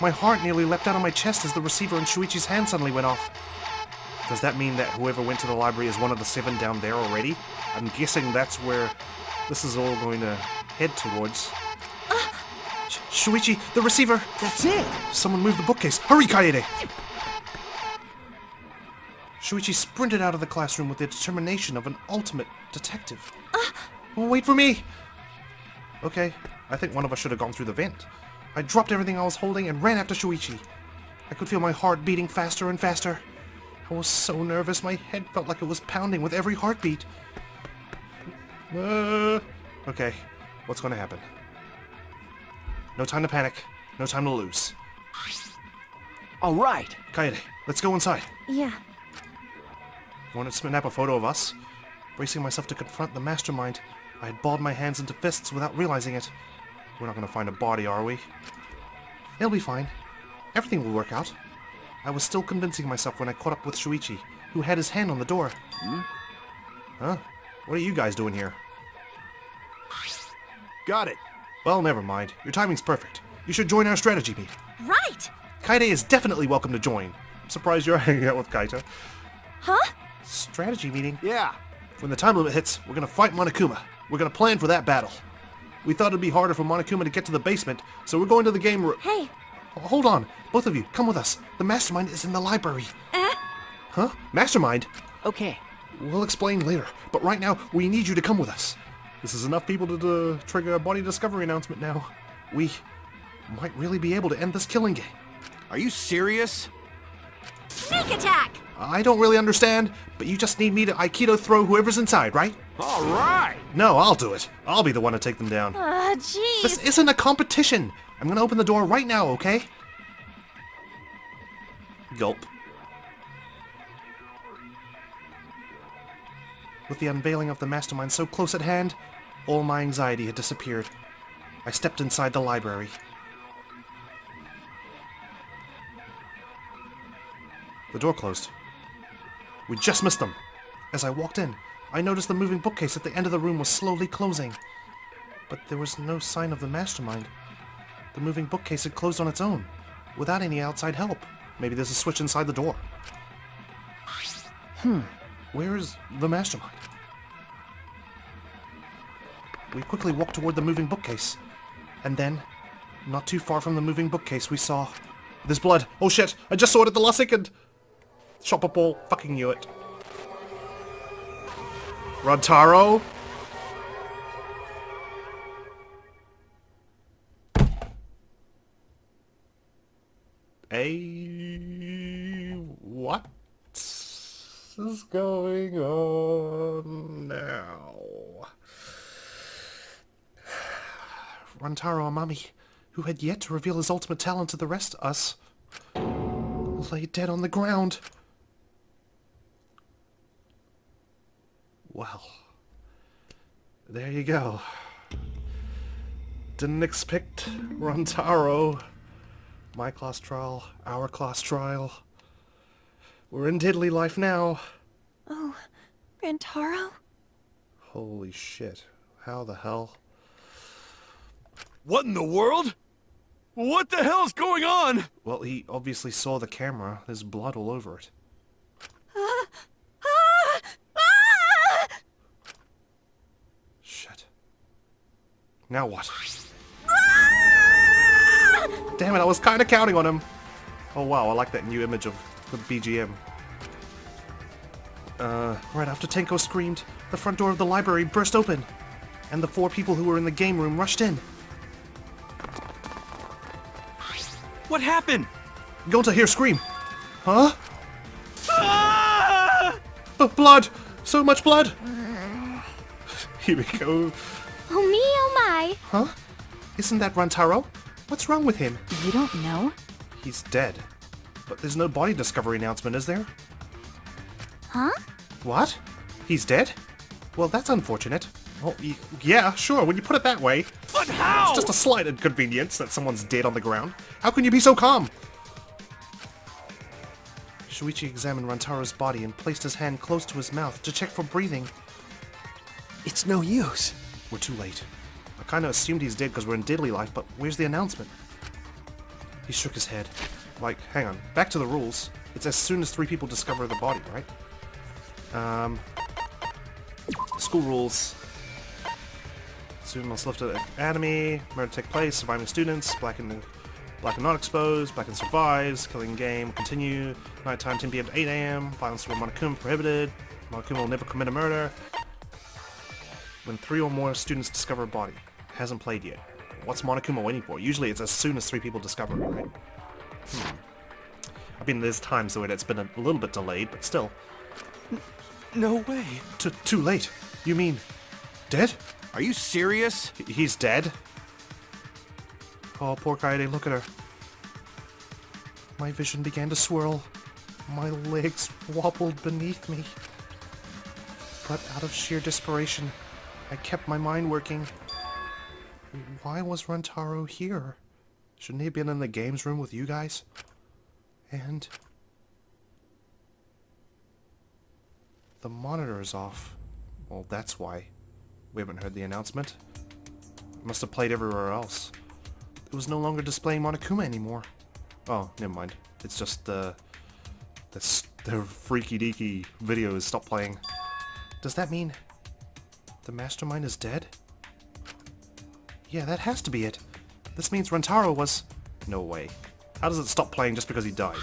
Speaker 1: My heart nearly leapt out of my chest as the receiver in Shuichi's hand suddenly went off. Does that mean that whoever went to the library is one of the 7 down there already? I'm guessing that's where this is all going to head towards. Shuichi, the receiver!
Speaker 2: That's it!
Speaker 1: Someone move the bookcase. Hurry, Kaede! Shuichi sprinted out of the classroom with the determination of an ultimate detective. Oh, wait for me! Okay, I think one of us should have gone through the vent. I dropped everything I was holding and ran after Shuichi. I could feel my heart beating faster and faster. I was so nervous, my head felt like it was pounding with every heartbeat. Okay, what's going to happen? No time to panic, no time to lose.
Speaker 2: All right.
Speaker 1: Kaede, let's go inside.
Speaker 3: Yeah.
Speaker 1: You want to snap a photo of us? Bracing myself to confront the mastermind, I had balled my hands into fists without realizing it. We're not going to find a body, are we? It'll be fine. Everything will work out. I was still convincing myself when I caught up with Shuichi, who had his hand on the door. Huh? What are you guys doing here?
Speaker 5: Got it.
Speaker 1: Well, never mind. Your timing's perfect. You should join our strategy meeting.
Speaker 4: Right!
Speaker 1: Kaide is definitely welcome to join. I'm surprised you're hanging out with Kaito.
Speaker 3: Huh?
Speaker 1: Strategy meeting?
Speaker 5: Yeah.
Speaker 1: When the time limit hits, we're gonna fight Monokuma. We're gonna plan for that battle. We thought it'd be harder for Monokuma to get to the basement, so we're going to the game room.
Speaker 3: Hey.
Speaker 1: Hold on. Both of you, come with us. The mastermind is in the library. Huh? Mastermind?
Speaker 2: Okay.
Speaker 1: We'll explain later, but right now, we need you to come with us. This is enough people to trigger a body discovery announcement now. We might really be able to end this killing game.
Speaker 5: Are you serious?
Speaker 4: Sneak attack!
Speaker 1: I don't really understand, but you just need me to Aikido throw whoever's inside, right?
Speaker 5: All right.
Speaker 1: No, I'll do it. I'll be the one to take them down.
Speaker 3: Jeez.
Speaker 1: This isn't a competition. I'm gonna open the door right now, okay? Gulp. With the unveiling of the mastermind so close at hand, all my anxiety had disappeared. I stepped inside the library. The door closed. We just missed them. As I walked in, I noticed the moving bookcase at the end of the room was slowly closing. But there was no sign of the mastermind. The moving bookcase had closed on its own, without any outside help. Maybe there's a switch inside the door. Where is the mastermind? We quickly walked toward the moving bookcase. And then, not too far from the moving bookcase, we saw... There's blood. Oh shit, I just saw it at the last second. Shopper ball, fucking knew it. Rantaro? What is going on now? Rantaro Amami, who had yet to reveal his ultimate talent to the rest of us, lay dead on the ground. Well, there you go. Didn't expect Rantaro. My class trial, our class trial. We're in diddly life now.
Speaker 3: Oh, Rantaro?
Speaker 1: Holy shit. How the hell?
Speaker 5: What in the world? What the hell's going on?
Speaker 1: Well, he obviously saw the camera. There's blood all over it. Shit. Now what? Damn it, I was kind of counting on him. Oh wow, I like that new image of the BGM. Right after Tenko screamed, the front door of the library burst open, and the 4 people who were in the game room rushed in.
Speaker 5: What happened?
Speaker 1: Gonta here scream. Huh?
Speaker 5: Ah!
Speaker 1: Blood! So much blood! Here we go.
Speaker 3: Oh me, oh my.
Speaker 1: Huh? Isn't that Rantaro? What's wrong with him?
Speaker 3: You don't know?
Speaker 1: He's dead. But there's no body discovery announcement, is there?
Speaker 3: Huh?
Speaker 1: What? He's dead? Well, that's unfortunate. Well, yeah, sure, when you put it that way.
Speaker 5: But how?
Speaker 1: It's just a slight inconvenience that someone's dead on the ground. How can you be so calm? Shuichi examined Rantaro's body and placed his hand close to his mouth to check for breathing.
Speaker 2: It's no use.
Speaker 1: We're too late. I kinda assumed he's dead because we're in diddly life, but where's the announcement? He shook his head. Like, hang on, back to the rules. It's as soon as 3 people discover the body, right? School rules. Student must lift at academy, murder take place, surviving students, black and not exposed, black and survives, killing game, continue, nighttime 10 p.m. to 8 a.m., violence toward Monokuma prohibited, Monokuma will never commit a murder. When 3 or more students discover a body. Hasn't played yet. What's Monokuma waiting for? Usually it's as soon as 3 people discover it, right? I mean, there's times where it's been a little bit delayed, but still.
Speaker 5: No way.
Speaker 1: Too late. You mean... dead?
Speaker 5: Are you serious?
Speaker 1: He's dead? Oh, poor Kaede, look at her. My vision began to swirl. My legs wobbled beneath me. But out of sheer desperation, I kept my mind working. Why was Rantaro here? Shouldn't he have been in the games room with you guys? And... the monitor is off. Well, that's why. We haven't heard the announcement. Must have played everywhere else. it was no longer displaying Monokuma anymore. Oh, never mind. It's just the freaky deaky videos stopped playing. Does that mean the mastermind is dead? Yeah, that has to be it. This means Rentaro was... No way. How does it stop playing just because he died?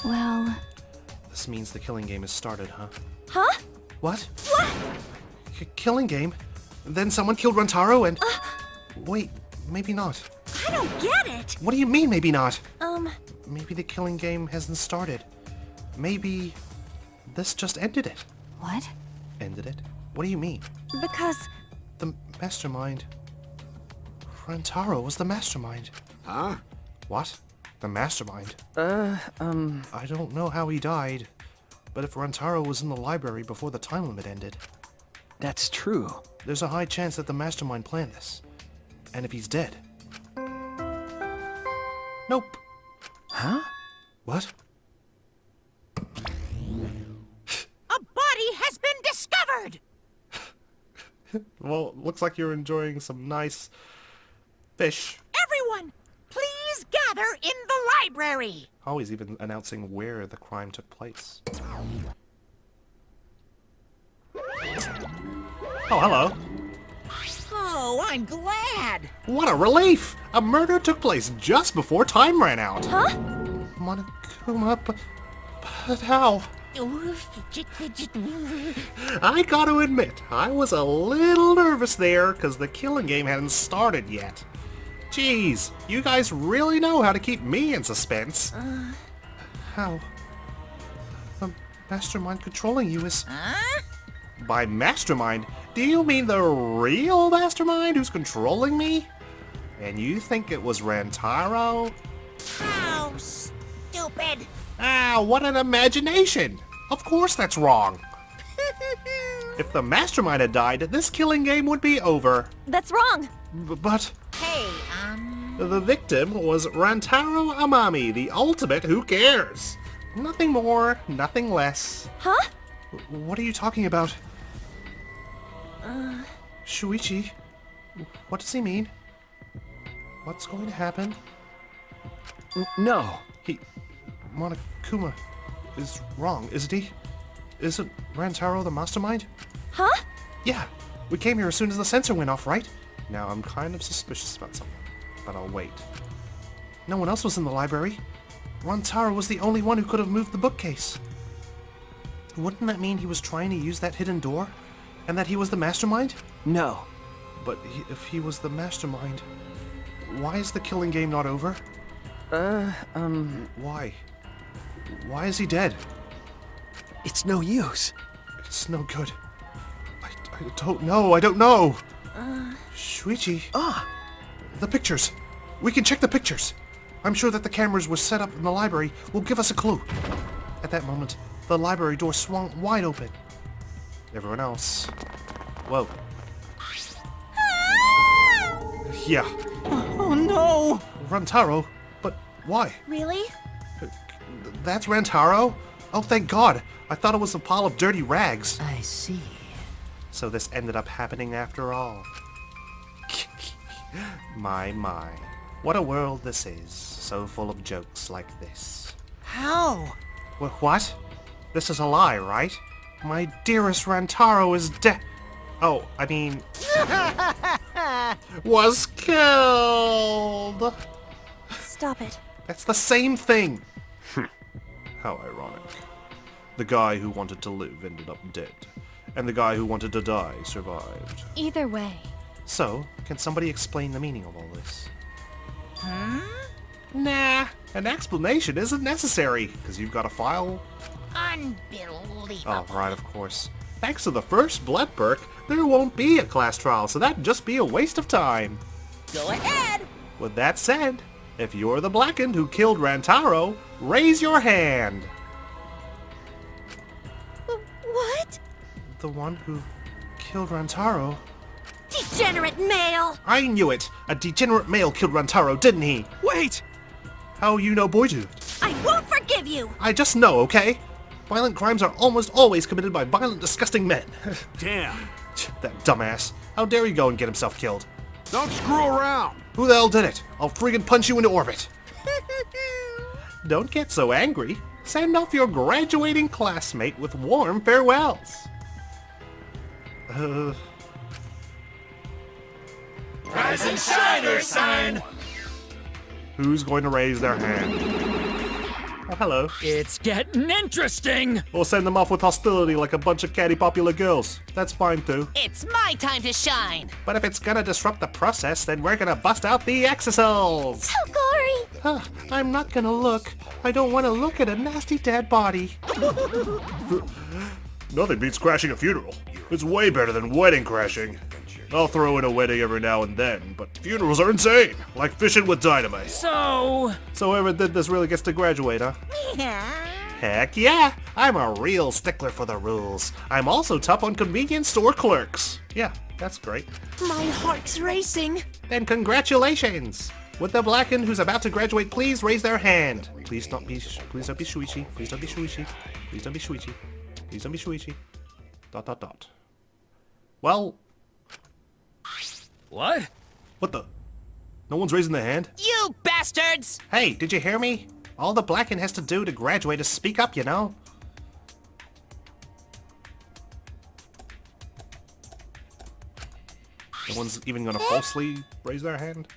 Speaker 3: Well...
Speaker 1: This means the killing game has started, huh?
Speaker 3: Huh?
Speaker 1: What? What? Killing game? Then someone killed Rentaro and... Wait, maybe not.
Speaker 4: I don't get it.
Speaker 1: What do you mean, maybe not? Maybe the killing game hasn't started. Maybe this just ended it.
Speaker 3: What?
Speaker 1: Ended it? What do you mean?
Speaker 3: Because...
Speaker 1: The mastermind... Rentaro was the mastermind.
Speaker 5: Huh?
Speaker 1: What? The mastermind? I don't know how he died, but if Rentaro was in the library before the time limit ended...
Speaker 2: That's true.
Speaker 1: There's a high chance that the mastermind planned this. And if he's dead... Nope.
Speaker 2: Huh?
Speaker 1: What?
Speaker 4: A body has been discovered.
Speaker 1: Well, looks like you're enjoying some nice... fish.
Speaker 4: Everyone, please gather in the library.
Speaker 1: Oh, he's even announcing where the crime took place. Oh, hello.
Speaker 4: Oh, I'm glad.
Speaker 1: What a relief! A murder took place just before time ran out.
Speaker 3: Huh?
Speaker 1: Monokuma, but how? I gotta admit, I was a little nervous there, because the killing game hadn't started yet. Jeez, you guys really know how to keep me in suspense. How? The mastermind controlling you is... By mastermind, do you mean the real mastermind who's controlling me? And you think it was Rentaro?
Speaker 4: How stupid.
Speaker 1: Ah, what an imagination! Of course that's wrong. If the mastermind had died, this killing game would be over.
Speaker 3: That's wrong.
Speaker 1: But
Speaker 4: Hey,
Speaker 1: the victim was Rentaro Amami, the ultimate who cares. Nothing more, nothing less.
Speaker 3: Huh?
Speaker 1: What are you talking about? Shuichi, what does he mean? What's going to happen?
Speaker 2: No.
Speaker 1: Monokuma is wrong, isn't he? Isn't Rentaro the mastermind?
Speaker 3: Huh?
Speaker 1: Yeah, we came here as soon as the sensor went off, right? Now I'm kind of suspicious about something, but I'll wait. No one else was in the library. Rentaro was the only one who could have moved the bookcase. Wouldn't that mean he was trying to use that hidden door? And that he was the mastermind?
Speaker 2: No.
Speaker 1: But if he was the mastermind, why is the killing game not over? Why? Why is he dead?
Speaker 2: It's no use.
Speaker 1: It's no good. I don't know, I don't know! Shuichi, the pictures! We can check the pictures! I'm sure that the cameras were set up in the library will give us a clue. At that moment, the library door swung wide open. Everyone else... Whoa. Yeah.
Speaker 2: Oh no!
Speaker 1: Rentaro? But why?
Speaker 3: Really?
Speaker 1: That's Rentaro? Oh, thank God! I thought it was a pile of dirty rags.
Speaker 2: I see.
Speaker 1: So this ended up happening after all. My. What a world this is. So full of jokes like this.
Speaker 4: How?
Speaker 1: What? This is a lie, right? My dearest Rentaro is dead. Oh, I mean... was killed!
Speaker 3: Stop it.
Speaker 1: That's the same thing! How ironic. The guy who wanted to live ended up dead. And the guy who wanted to die survived.
Speaker 3: Either way.
Speaker 1: So, can somebody explain the meaning of all this? Nah, an explanation isn't necessary, because you've got a file.
Speaker 4: Unbelievable.
Speaker 1: Oh, right, of course. Thanks to the first blood perk, there won't be a class trial, so that'd just be a waste of time.
Speaker 4: Go ahead.
Speaker 1: With that said, if you're the Blackened who killed Rentaro, raise your hand.
Speaker 3: What?
Speaker 1: The one who killed Rentaro?
Speaker 4: Degenerate male.
Speaker 1: I knew it! A degenerate male killed Rentaro, didn't he?
Speaker 5: Wait!
Speaker 1: How you know boy do?
Speaker 4: I won't forgive you.
Speaker 1: I just know, okay? Violent crimes are almost always committed by violent, disgusting men.
Speaker 5: Damn!
Speaker 1: That dumbass. How dare he go and get himself killed?
Speaker 5: Don't screw around!
Speaker 1: Who the hell did it? I'll friggin' punch you into orbit. Don't get so angry. Send off your graduating classmate with warm farewells.
Speaker 5: Rise and shine or sign!
Speaker 1: Who's going to raise their hand? Oh, hello.
Speaker 6: It's getting interesting!
Speaker 1: We'll send them off with hostility like a bunch of catty popular girls. That's fine too.
Speaker 4: It's my time to shine.
Speaker 1: But if it's gonna disrupt the process, then we're gonna bust out the exocells.
Speaker 3: Oh, Gory!
Speaker 1: I'm not gonna look. I don't want to look at a nasty dead body. Nothing beats crashing a funeral. It's way better than wedding crashing. I'll throw in a wedding every now and then, but funerals are insane, like fishing with dynamite.
Speaker 6: So
Speaker 1: whoever did this really gets to graduate, huh? Heck yeah! I'm a real stickler for the rules. I'm also tough on convenience store clerks. Yeah, that's great.
Speaker 4: My heart's racing.
Speaker 1: Then congratulations! Would the blackened who's about to graduate please raise their hand? Please don't be shuichi. Please don't be shuichi. Please don't be shuichi. Please don't be shuichi. ... Well,
Speaker 6: what?
Speaker 1: what the? No one's raising their hand?
Speaker 4: You bastards!
Speaker 1: Hey, did you hear me? All the blackened has to do to graduate is speak up, you know? No one's even gonna falsely raise their hand?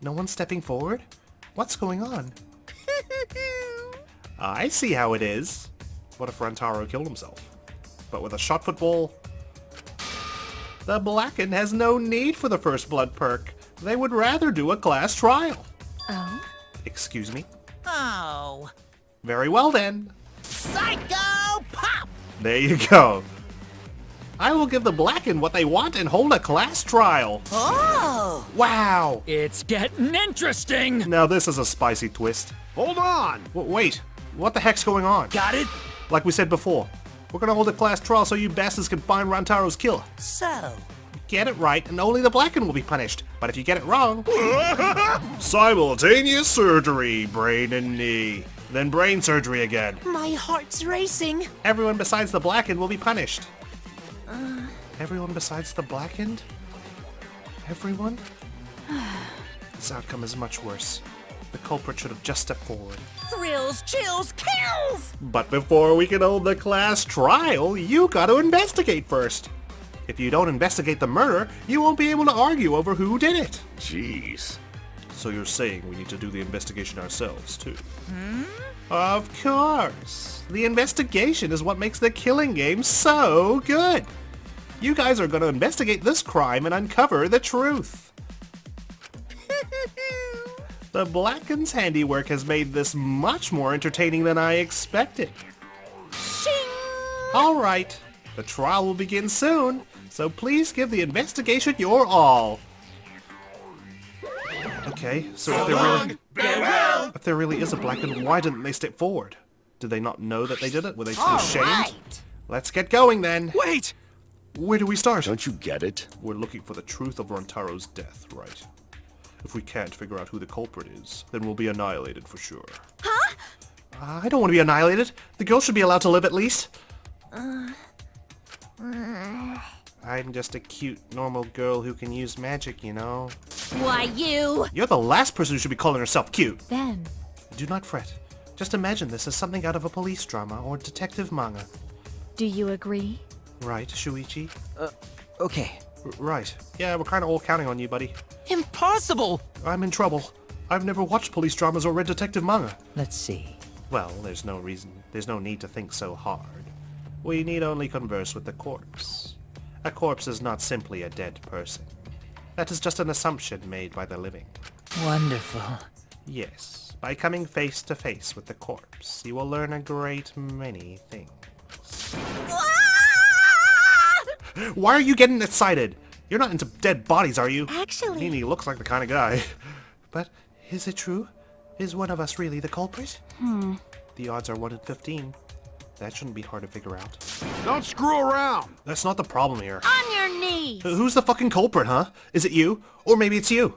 Speaker 1: No one's stepping forward? What's going on? I see how it is. What if Rantaro killed himself? But with a shot football? The blackened has no need for the first blood perk. They would rather do a class trial.
Speaker 3: Oh?
Speaker 1: Excuse me?
Speaker 4: Oh.
Speaker 1: Very well then.
Speaker 4: Psycho pop!
Speaker 1: There you go. I will give the blackened what they want and hold a class trial.
Speaker 4: Oh!
Speaker 1: Wow.
Speaker 6: It's getting interesting!
Speaker 1: Now this is a spicy twist.
Speaker 5: Hold on!
Speaker 1: Wait, what the heck's going on?
Speaker 6: Got it?
Speaker 1: Like we said before, we're gonna hold a class trial so you bastards can find Rantaro's killer.
Speaker 4: So,
Speaker 1: Get it right and only the blackened will be punished. But if you get it wrong... Simultaneous surgery, brain and knee. Then brain surgery again.
Speaker 4: my heart's racing.
Speaker 1: Everyone besides the blackened will be punished. Everyone besides the blackened? Everyone? This outcome is much worse. The culprit should have just stepped forward.
Speaker 4: Thrills, chills, kills!
Speaker 1: But before we can hold the class trial, you gotta investigate first. If you don't investigate the murder, you won't be able to argue over who did it.
Speaker 5: Jeez.
Speaker 1: So you're saying we need to do the investigation ourselves, too? Of course. The investigation is what makes the killing game so good. You guys are going to investigate this crime and uncover the truth. The Blackened's handiwork has made this much more entertaining than I expected. All right, the trial will begin soon, so please give the investigation your all. Okay, so if there really is a Blackened, why didn't they step forward? Did they not know that they did it? Were they too ashamed?
Speaker 4: Right.
Speaker 1: Let's get going then.
Speaker 5: Wait!
Speaker 1: Where do we start?
Speaker 5: Don't you get it?
Speaker 1: We're looking for the truth of Rantaro's death, right? If we can't figure out who the culprit is, then we'll be annihilated for sure.
Speaker 3: Huh?
Speaker 1: I don't want to be annihilated. The girl should be allowed to live at least. I'm just a cute, normal girl who can use magic, you know.
Speaker 4: Why, you?
Speaker 1: You're the last person who should be calling herself cute.
Speaker 3: Then,
Speaker 1: Do not fret. Just imagine this as something out of a police drama or detective manga.
Speaker 3: do you agree?
Speaker 1: Right, Shuichi?
Speaker 2: Okay.
Speaker 1: Right. Yeah, we're kind of all counting on you, buddy.
Speaker 2: Impossible!
Speaker 1: I'm in trouble. I've never watched police dramas or read detective manga.
Speaker 2: Let's see.
Speaker 1: Well, there's no need to think so hard. We need only converse with the corpse. A corpse is not simply a dead person. That is just an assumption made by the living.
Speaker 2: Wonderful.
Speaker 1: Yes, by coming face to face with the corpse, you will learn a great many things. Why are you getting excited? You're not into dead bodies, are you?
Speaker 3: Actually-
Speaker 1: Nini looks like the kind of guy. But is it true? Is one of us really the culprit? The odds are 1 in 15. That shouldn't be hard to figure out.
Speaker 5: Don't screw around!
Speaker 1: That's not the problem here.
Speaker 4: On your knees!
Speaker 1: Who's the fucking culprit, huh? Is it you? Or maybe it's you?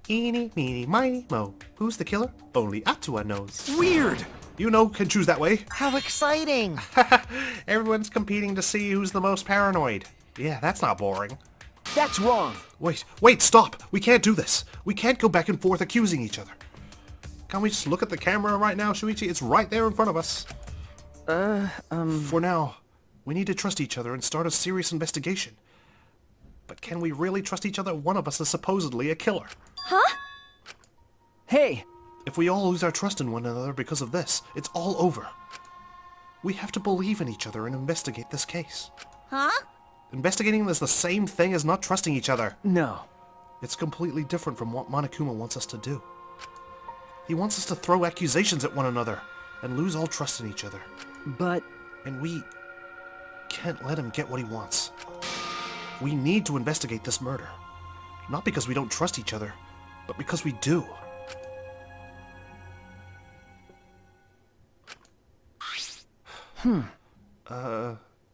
Speaker 1: Eeny, meeny, miny, mo. Who's the killer? Only Atua knows.
Speaker 5: Weird!
Speaker 1: You know, can choose that way.
Speaker 2: How exciting!
Speaker 1: Everyone's competing to see who's the most paranoid. Yeah, that's not boring.
Speaker 2: That's wrong.
Speaker 1: Wait, stop! We can't do this! We can't go back and forth accusing each other. Can't we just look at the camera right now, Shuichi? It's right there in front of us. For now, we need to trust each other and start a serious investigation. But can we really trust each other? One of us is supposedly a killer.
Speaker 3: Huh?
Speaker 2: Hey,
Speaker 1: If we all lose our trust in one another because of this, it's all over. We have to believe in each other and investigate this case.
Speaker 4: Huh?
Speaker 1: Investigating is the same thing as not trusting each other.
Speaker 2: no.
Speaker 1: It's completely different from what Monokuma wants us to do. He wants us to throw accusations at one another and lose all trust in each other.
Speaker 2: But
Speaker 1: And we can't let him get what he wants. We need to investigate this murder. Not because we don't trust each other, but because we do.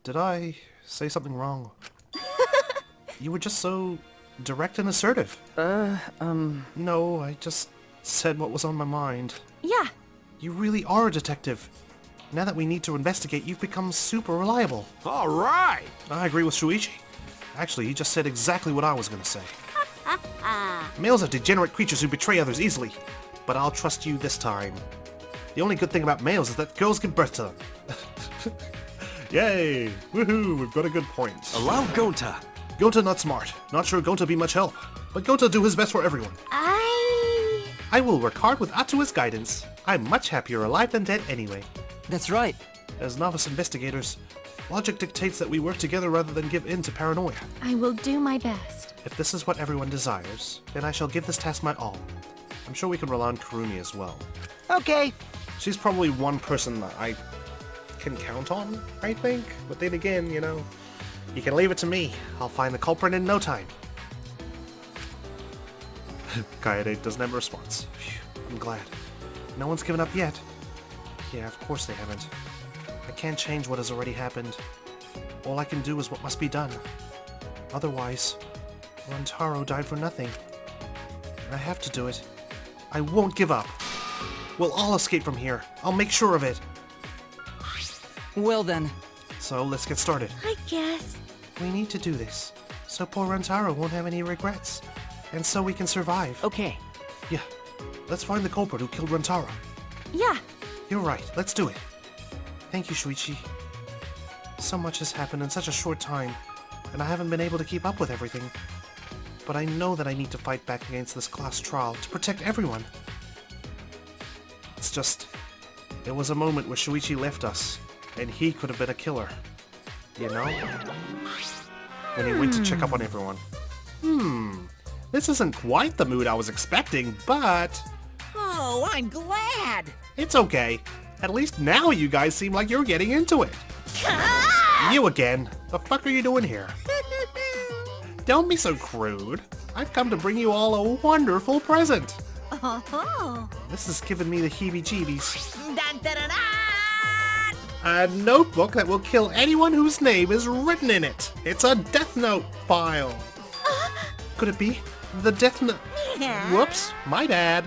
Speaker 1: Did I say something wrong? You were just so direct and assertive. No, I just said what was on my mind.
Speaker 3: Yeah.
Speaker 1: You really are a detective. Now that we need to investigate, you've become super reliable.
Speaker 5: All right.
Speaker 1: I agree with Shuichi. Actually, he just said exactly what I was gonna say. Males are degenerate creatures who betray others easily, but I'll trust you this time. The only good thing about males is that girls give birth to them. Yay! Woohoo! We've got a good point.
Speaker 5: Allow Gonta.
Speaker 1: Gonta not smart. Not sure Gonta be much help. But Gonta do his best for everyone. I will work hard with Atsua's guidance. I'm much happier alive than dead anyway.
Speaker 2: that's right.
Speaker 1: As novice investigators, logic dictates that we work together rather than give in to paranoia.
Speaker 3: I will do my best.
Speaker 1: If this is what everyone desires, then I shall give this task my all. I'm sure we can rely on Kurumi as well.
Speaker 4: Okay.
Speaker 1: She's probably one person that I can count on, I think. But then again, you know, you can leave it to me. I'll find the culprit in no time. Kaede doesn't have a response. Phew, I'm glad. No one's given up yet. Yeah, of course they haven't. I can't change what has already happened. All I can do is what must be done. Otherwise, Rantaro died for nothing. I have to do it. I won't give up. We'll all escape from here. I'll make sure of it.
Speaker 7: Well then,
Speaker 1: So let's get started.
Speaker 3: I guess.
Speaker 1: We need to do this, so poor Rantaro won't have any regrets. And so we can survive.
Speaker 2: Okay.
Speaker 1: Yeah, let's find the culprit who killed Rantaro.
Speaker 3: Yeah.
Speaker 1: You're right, let's do it. Thank you, Shuichi. So much has happened in such a short time, and I haven't been able to keep up with everything. But I know that I need to fight back against this class trial to protect everyone. It's just, there was a moment where Shuichi left us, and he could have been a killer. You know? When he went to check up on everyone. This isn't quite the mood I was expecting, but
Speaker 4: Oh, I'm glad.
Speaker 1: it's okay. At least now you guys seem like you're getting into it. You again. The fuck are you doing here? Don't be so crude. I've come to bring you all a wonderful present.
Speaker 4: Oh.
Speaker 1: This has given me the heebie-jeebies.
Speaker 4: Dun, dun, dun, dun.
Speaker 1: A notebook that will kill anyone whose name is written in it. It's a Death Note file. Could it be the Death Note? Whoops, my bad.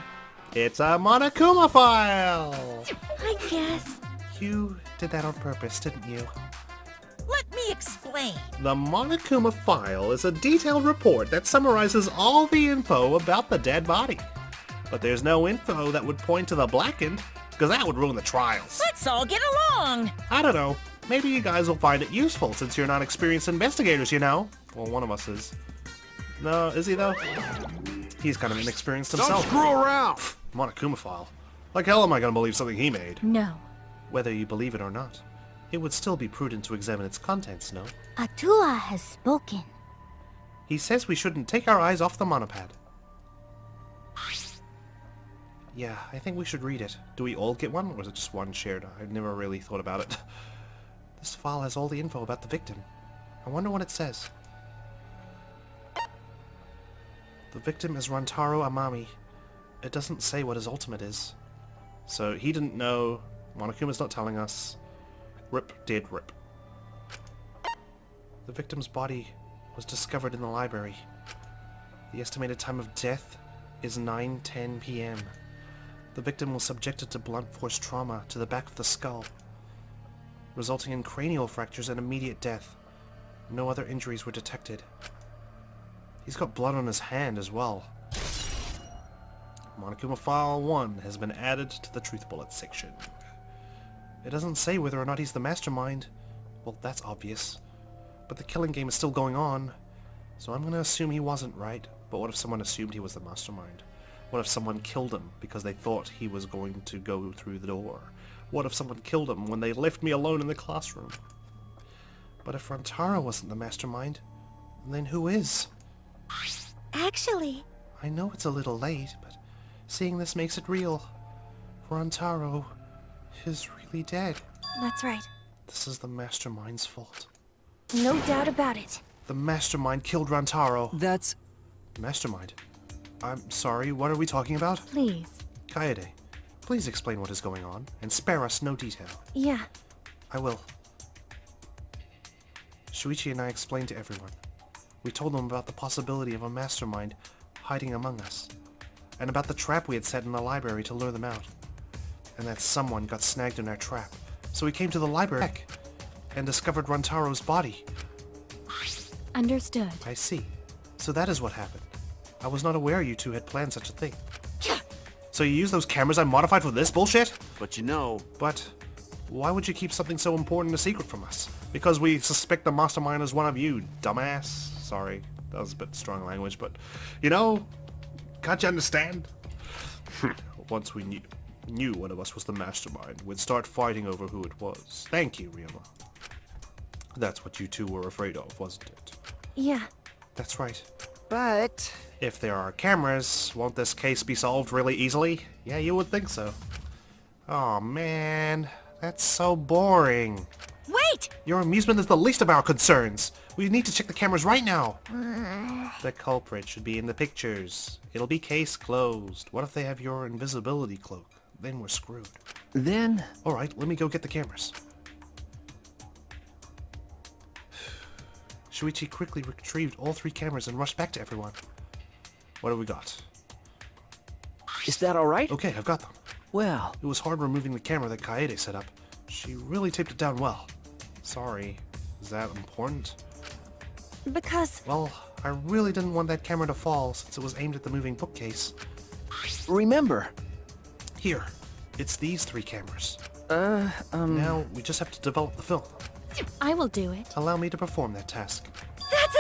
Speaker 1: It's a Monokuma file.
Speaker 3: I guess.
Speaker 1: You did that on purpose, didn't you?
Speaker 4: Let me explain.
Speaker 1: The Monokuma file is a detailed report that summarizes all the info about the dead body. But there's no info that would point to the blackened, because that would ruin the trials.
Speaker 4: Let's all get along.
Speaker 1: I don't know. Maybe you guys will find it useful since you're not experienced investigators, you know? Well, one of us is. No, is he though? He's kind of inexperienced
Speaker 5: Don't
Speaker 1: himself.
Speaker 5: screw around.
Speaker 1: Monokuma file. Like hell am I gonna believe something he made?
Speaker 3: No.
Speaker 1: Whether you believe it or not, it would still be prudent to examine its contents, no?
Speaker 3: Atua has spoken.
Speaker 1: He says we shouldn't take our eyes off the monopad. Yeah, I think we should read it. Do we all get one, or is it just one shared? I've never really thought about it. This file has all the info about the victim. I wonder what it says. The victim is Rantaro Amami. It doesn't say what his ultimate is. So he didn't know. Monokuma's not telling us. Rip did rip. The victim's body was discovered in the library. The estimated time of death is 9:10 p.m. The victim was subjected to blunt force trauma to the back of the skull, resulting in cranial fractures and immediate death. No other injuries were detected. He's got blood on his hand as well. Monokuma File 1 has been added to the Truth Bullet section. It doesn't say whether or not he's the mastermind. Well, that's obvious. But the killing game is still going on. So I'm gonna assume he wasn't right. But what if someone assumed he was the mastermind? What if someone killed him because they thought he was going to go through the door? What if someone killed him when they left me alone in the classroom? But if Rantaro wasn't the mastermind, then who is?
Speaker 3: Actually,
Speaker 1: I know it's a little late, but seeing this makes it real. Rantaro is really dead.
Speaker 3: that's right.
Speaker 1: This is the mastermind's fault.
Speaker 3: No doubt about it.
Speaker 1: The mastermind killed Rantaro.
Speaker 2: That's...
Speaker 1: Mastermind? I'm sorry, what are we talking about?
Speaker 3: Please.
Speaker 1: Kaede, please explain what is going on, and spare us no detail.
Speaker 3: Yeah.
Speaker 1: I will. Shuichi and I explained to everyone. We told them about the possibility of a mastermind hiding among us, and about the trap we had set in the library to lure them out, and that someone got snagged in our trap. So we came to the library and discovered Rantaro's body.
Speaker 3: Understood.
Speaker 1: I see. So that is what happened. I was not aware you two had planned such a thing. So you used those cameras I modified for this bullshit?
Speaker 5: But you know,
Speaker 1: But why would you keep something so important a secret from us? Because we suspect the mastermind is one of you, dumbass. Sorry, that was a bit strong language, but you know, can't you understand? Once we knew one of us was the mastermind, we'd start fighting over who it was. Thank you, Ryoma. That's what you two were afraid of, wasn't it?
Speaker 3: Yeah.
Speaker 1: That's right.
Speaker 2: But...
Speaker 1: If there are cameras, won't this case be solved really easily? Yeah, you would think so. Aw, man. That's so boring.
Speaker 4: Wait!
Speaker 1: Your amusement is the least of our concerns. We need to check the cameras right now. The culprit should be in the pictures. It'll be case closed. What if they have your invisibility cloak? Then we're screwed.
Speaker 2: then...
Speaker 1: Alright, let me go get the cameras. Shuichi quickly retrieved all 3 cameras and rushed back to everyone. What have we got?
Speaker 2: Is that alright?
Speaker 1: Okay, I've got them.
Speaker 2: Well,
Speaker 1: It was hard removing the camera that Kaede set up. She really taped it down well. Sorry. Is that important?
Speaker 3: Because...
Speaker 1: Well, I really didn't want that camera to fall since it was aimed at the moving bookcase.
Speaker 2: remember...
Speaker 1: Here. It's these 3 cameras.
Speaker 2: Uh,
Speaker 1: Now, we just have to develop the film.
Speaker 3: I will do it.
Speaker 1: Allow me to perform that task.
Speaker 4: That's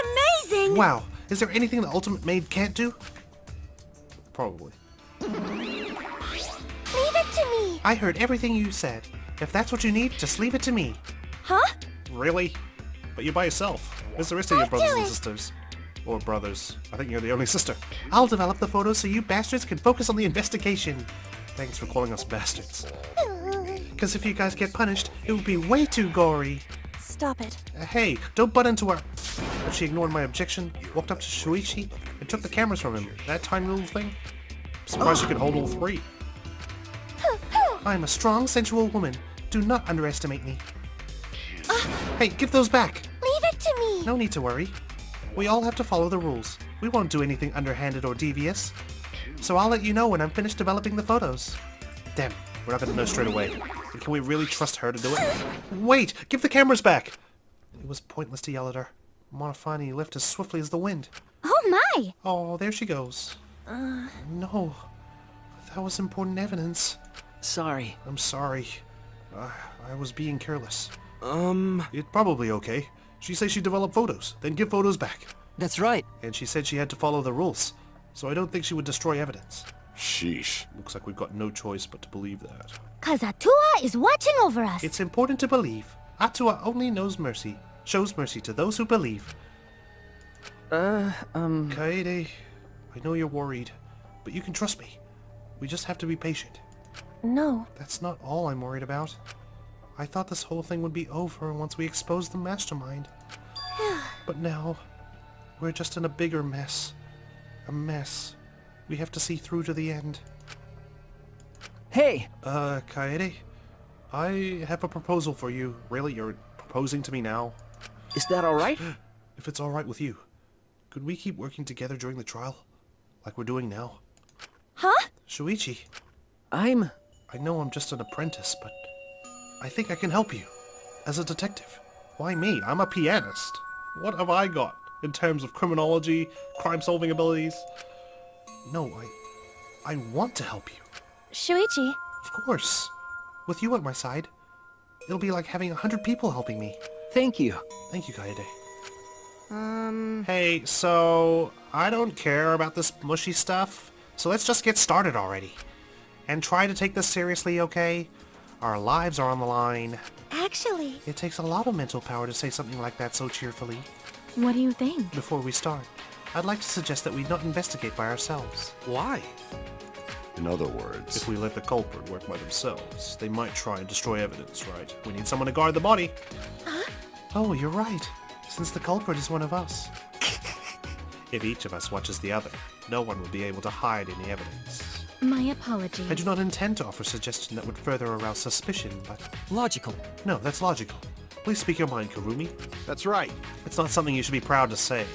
Speaker 4: amazing!
Speaker 1: Wow! Is there anything the Ultimate Maid can't do? Probably.
Speaker 3: Leave it to me!
Speaker 1: I heard everything you said. If that's what you need, just leave it to me.
Speaker 3: Huh?
Speaker 1: Really? But you're by yourself. Where's the rest of your brothers
Speaker 3: do
Speaker 1: and
Speaker 3: it.
Speaker 1: sisters? Or brothers. I think you're the only sister. I'll develop the photos so you bastards can focus on the investigation. Thanks for calling us bastards. Because if you guys get punished, it would be way too gory.
Speaker 3: Stop it.
Speaker 1: Hey, don't butt into her. But she ignored my objection, walked up to Shuichi, and took the cameras from him. That tiny little thing? I'm surprised she could hold all 3. I'm a strong, sensual woman. Do not underestimate me. Hey, give those back.
Speaker 3: Leave it to me!
Speaker 1: No need to worry. We all have to follow the rules. We won't do anything underhanded or devious. So I'll let you know when I'm finished developing the photos. Damn, we're not gonna know straight away. And can we really trust her to do it? Wait! Give the cameras back! It was pointless to yell at her. Monofani left as swiftly as the wind.
Speaker 3: Oh my!
Speaker 1: Oh, there she goes. No. That was important evidence.
Speaker 2: sorry.
Speaker 1: I'm sorry. I was being careless.
Speaker 5: um,
Speaker 1: It's probably okay. She said she developed photos, then give photos back.
Speaker 2: That's right.
Speaker 1: And she said she had to follow the rules, so I don't think she would destroy evidence.
Speaker 5: sheesh.
Speaker 1: Looks like we've got no choice but to believe that.
Speaker 3: Cause Atua is watching over us.
Speaker 1: It's important to believe. Atua only knows mercy, shows mercy to those who believe. Kaede, I know you're worried, but you can trust me. We just have to be patient.
Speaker 3: No.
Speaker 1: That's not all I'm worried about. I thought this whole thing would be over once we exposed the mastermind. But now, we're just in a bigger mess. A mess we have to see through to the end.
Speaker 2: Hey,
Speaker 1: Kaede, I have a proposal for you. Really, you're proposing to me now?
Speaker 2: is that alright?
Speaker 1: If it's alright with you, could we keep working together during the trial? Like we're doing now?
Speaker 3: Huh?
Speaker 1: Shuichi,
Speaker 2: I
Speaker 1: know I'm just an apprentice, but I think I can help you. As a detective. Why me? I'm a pianist. What have I got? in terms of criminology, crime-solving abilities. No, I want to help you.
Speaker 3: Shuichi,
Speaker 1: Of course. With you at my side, it'll be like having 100 people helping me.
Speaker 2: Thank you.
Speaker 1: Thank you, Kaede. Hey, so I don't care about this mushy stuff, so let's just get started already. And try to take this seriously, okay? Our lives are on the line.
Speaker 3: actually,
Speaker 1: It takes a lot of mental power to say something like that so cheerfully.
Speaker 3: what do you think?
Speaker 1: Before we start, I'd like to suggest that we not investigate by ourselves.
Speaker 5: Why?
Speaker 7: In other words,
Speaker 1: If we let the culprit work by themselves, they might try and destroy evidence, right? We need someone to guard the body. Oh, you're right. Since the culprit is one of us. If each of us watches the other, no one will be able to hide any evidence.
Speaker 3: My apologies.
Speaker 1: I do not intend to offer a suggestion that would further arouse suspicion, but...
Speaker 2: Logical.
Speaker 1: No, that's logical. Please speak your mind, Kurumi.
Speaker 5: That's right.
Speaker 1: It's not something you should be proud to say.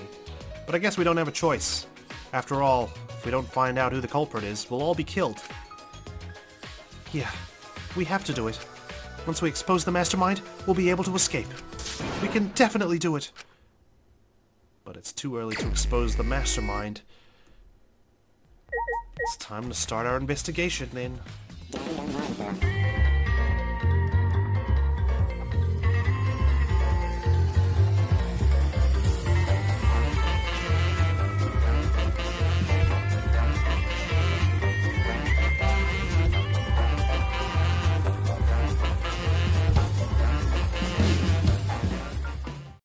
Speaker 1: But I guess we don't have a choice. After all, if we don't find out who the culprit is, we'll all be killed. Yeah, we have to do it. Once we expose the mastermind, we'll be able to escape. We can definitely do it. But it's too early to expose the mastermind. It's time to start our investigation then.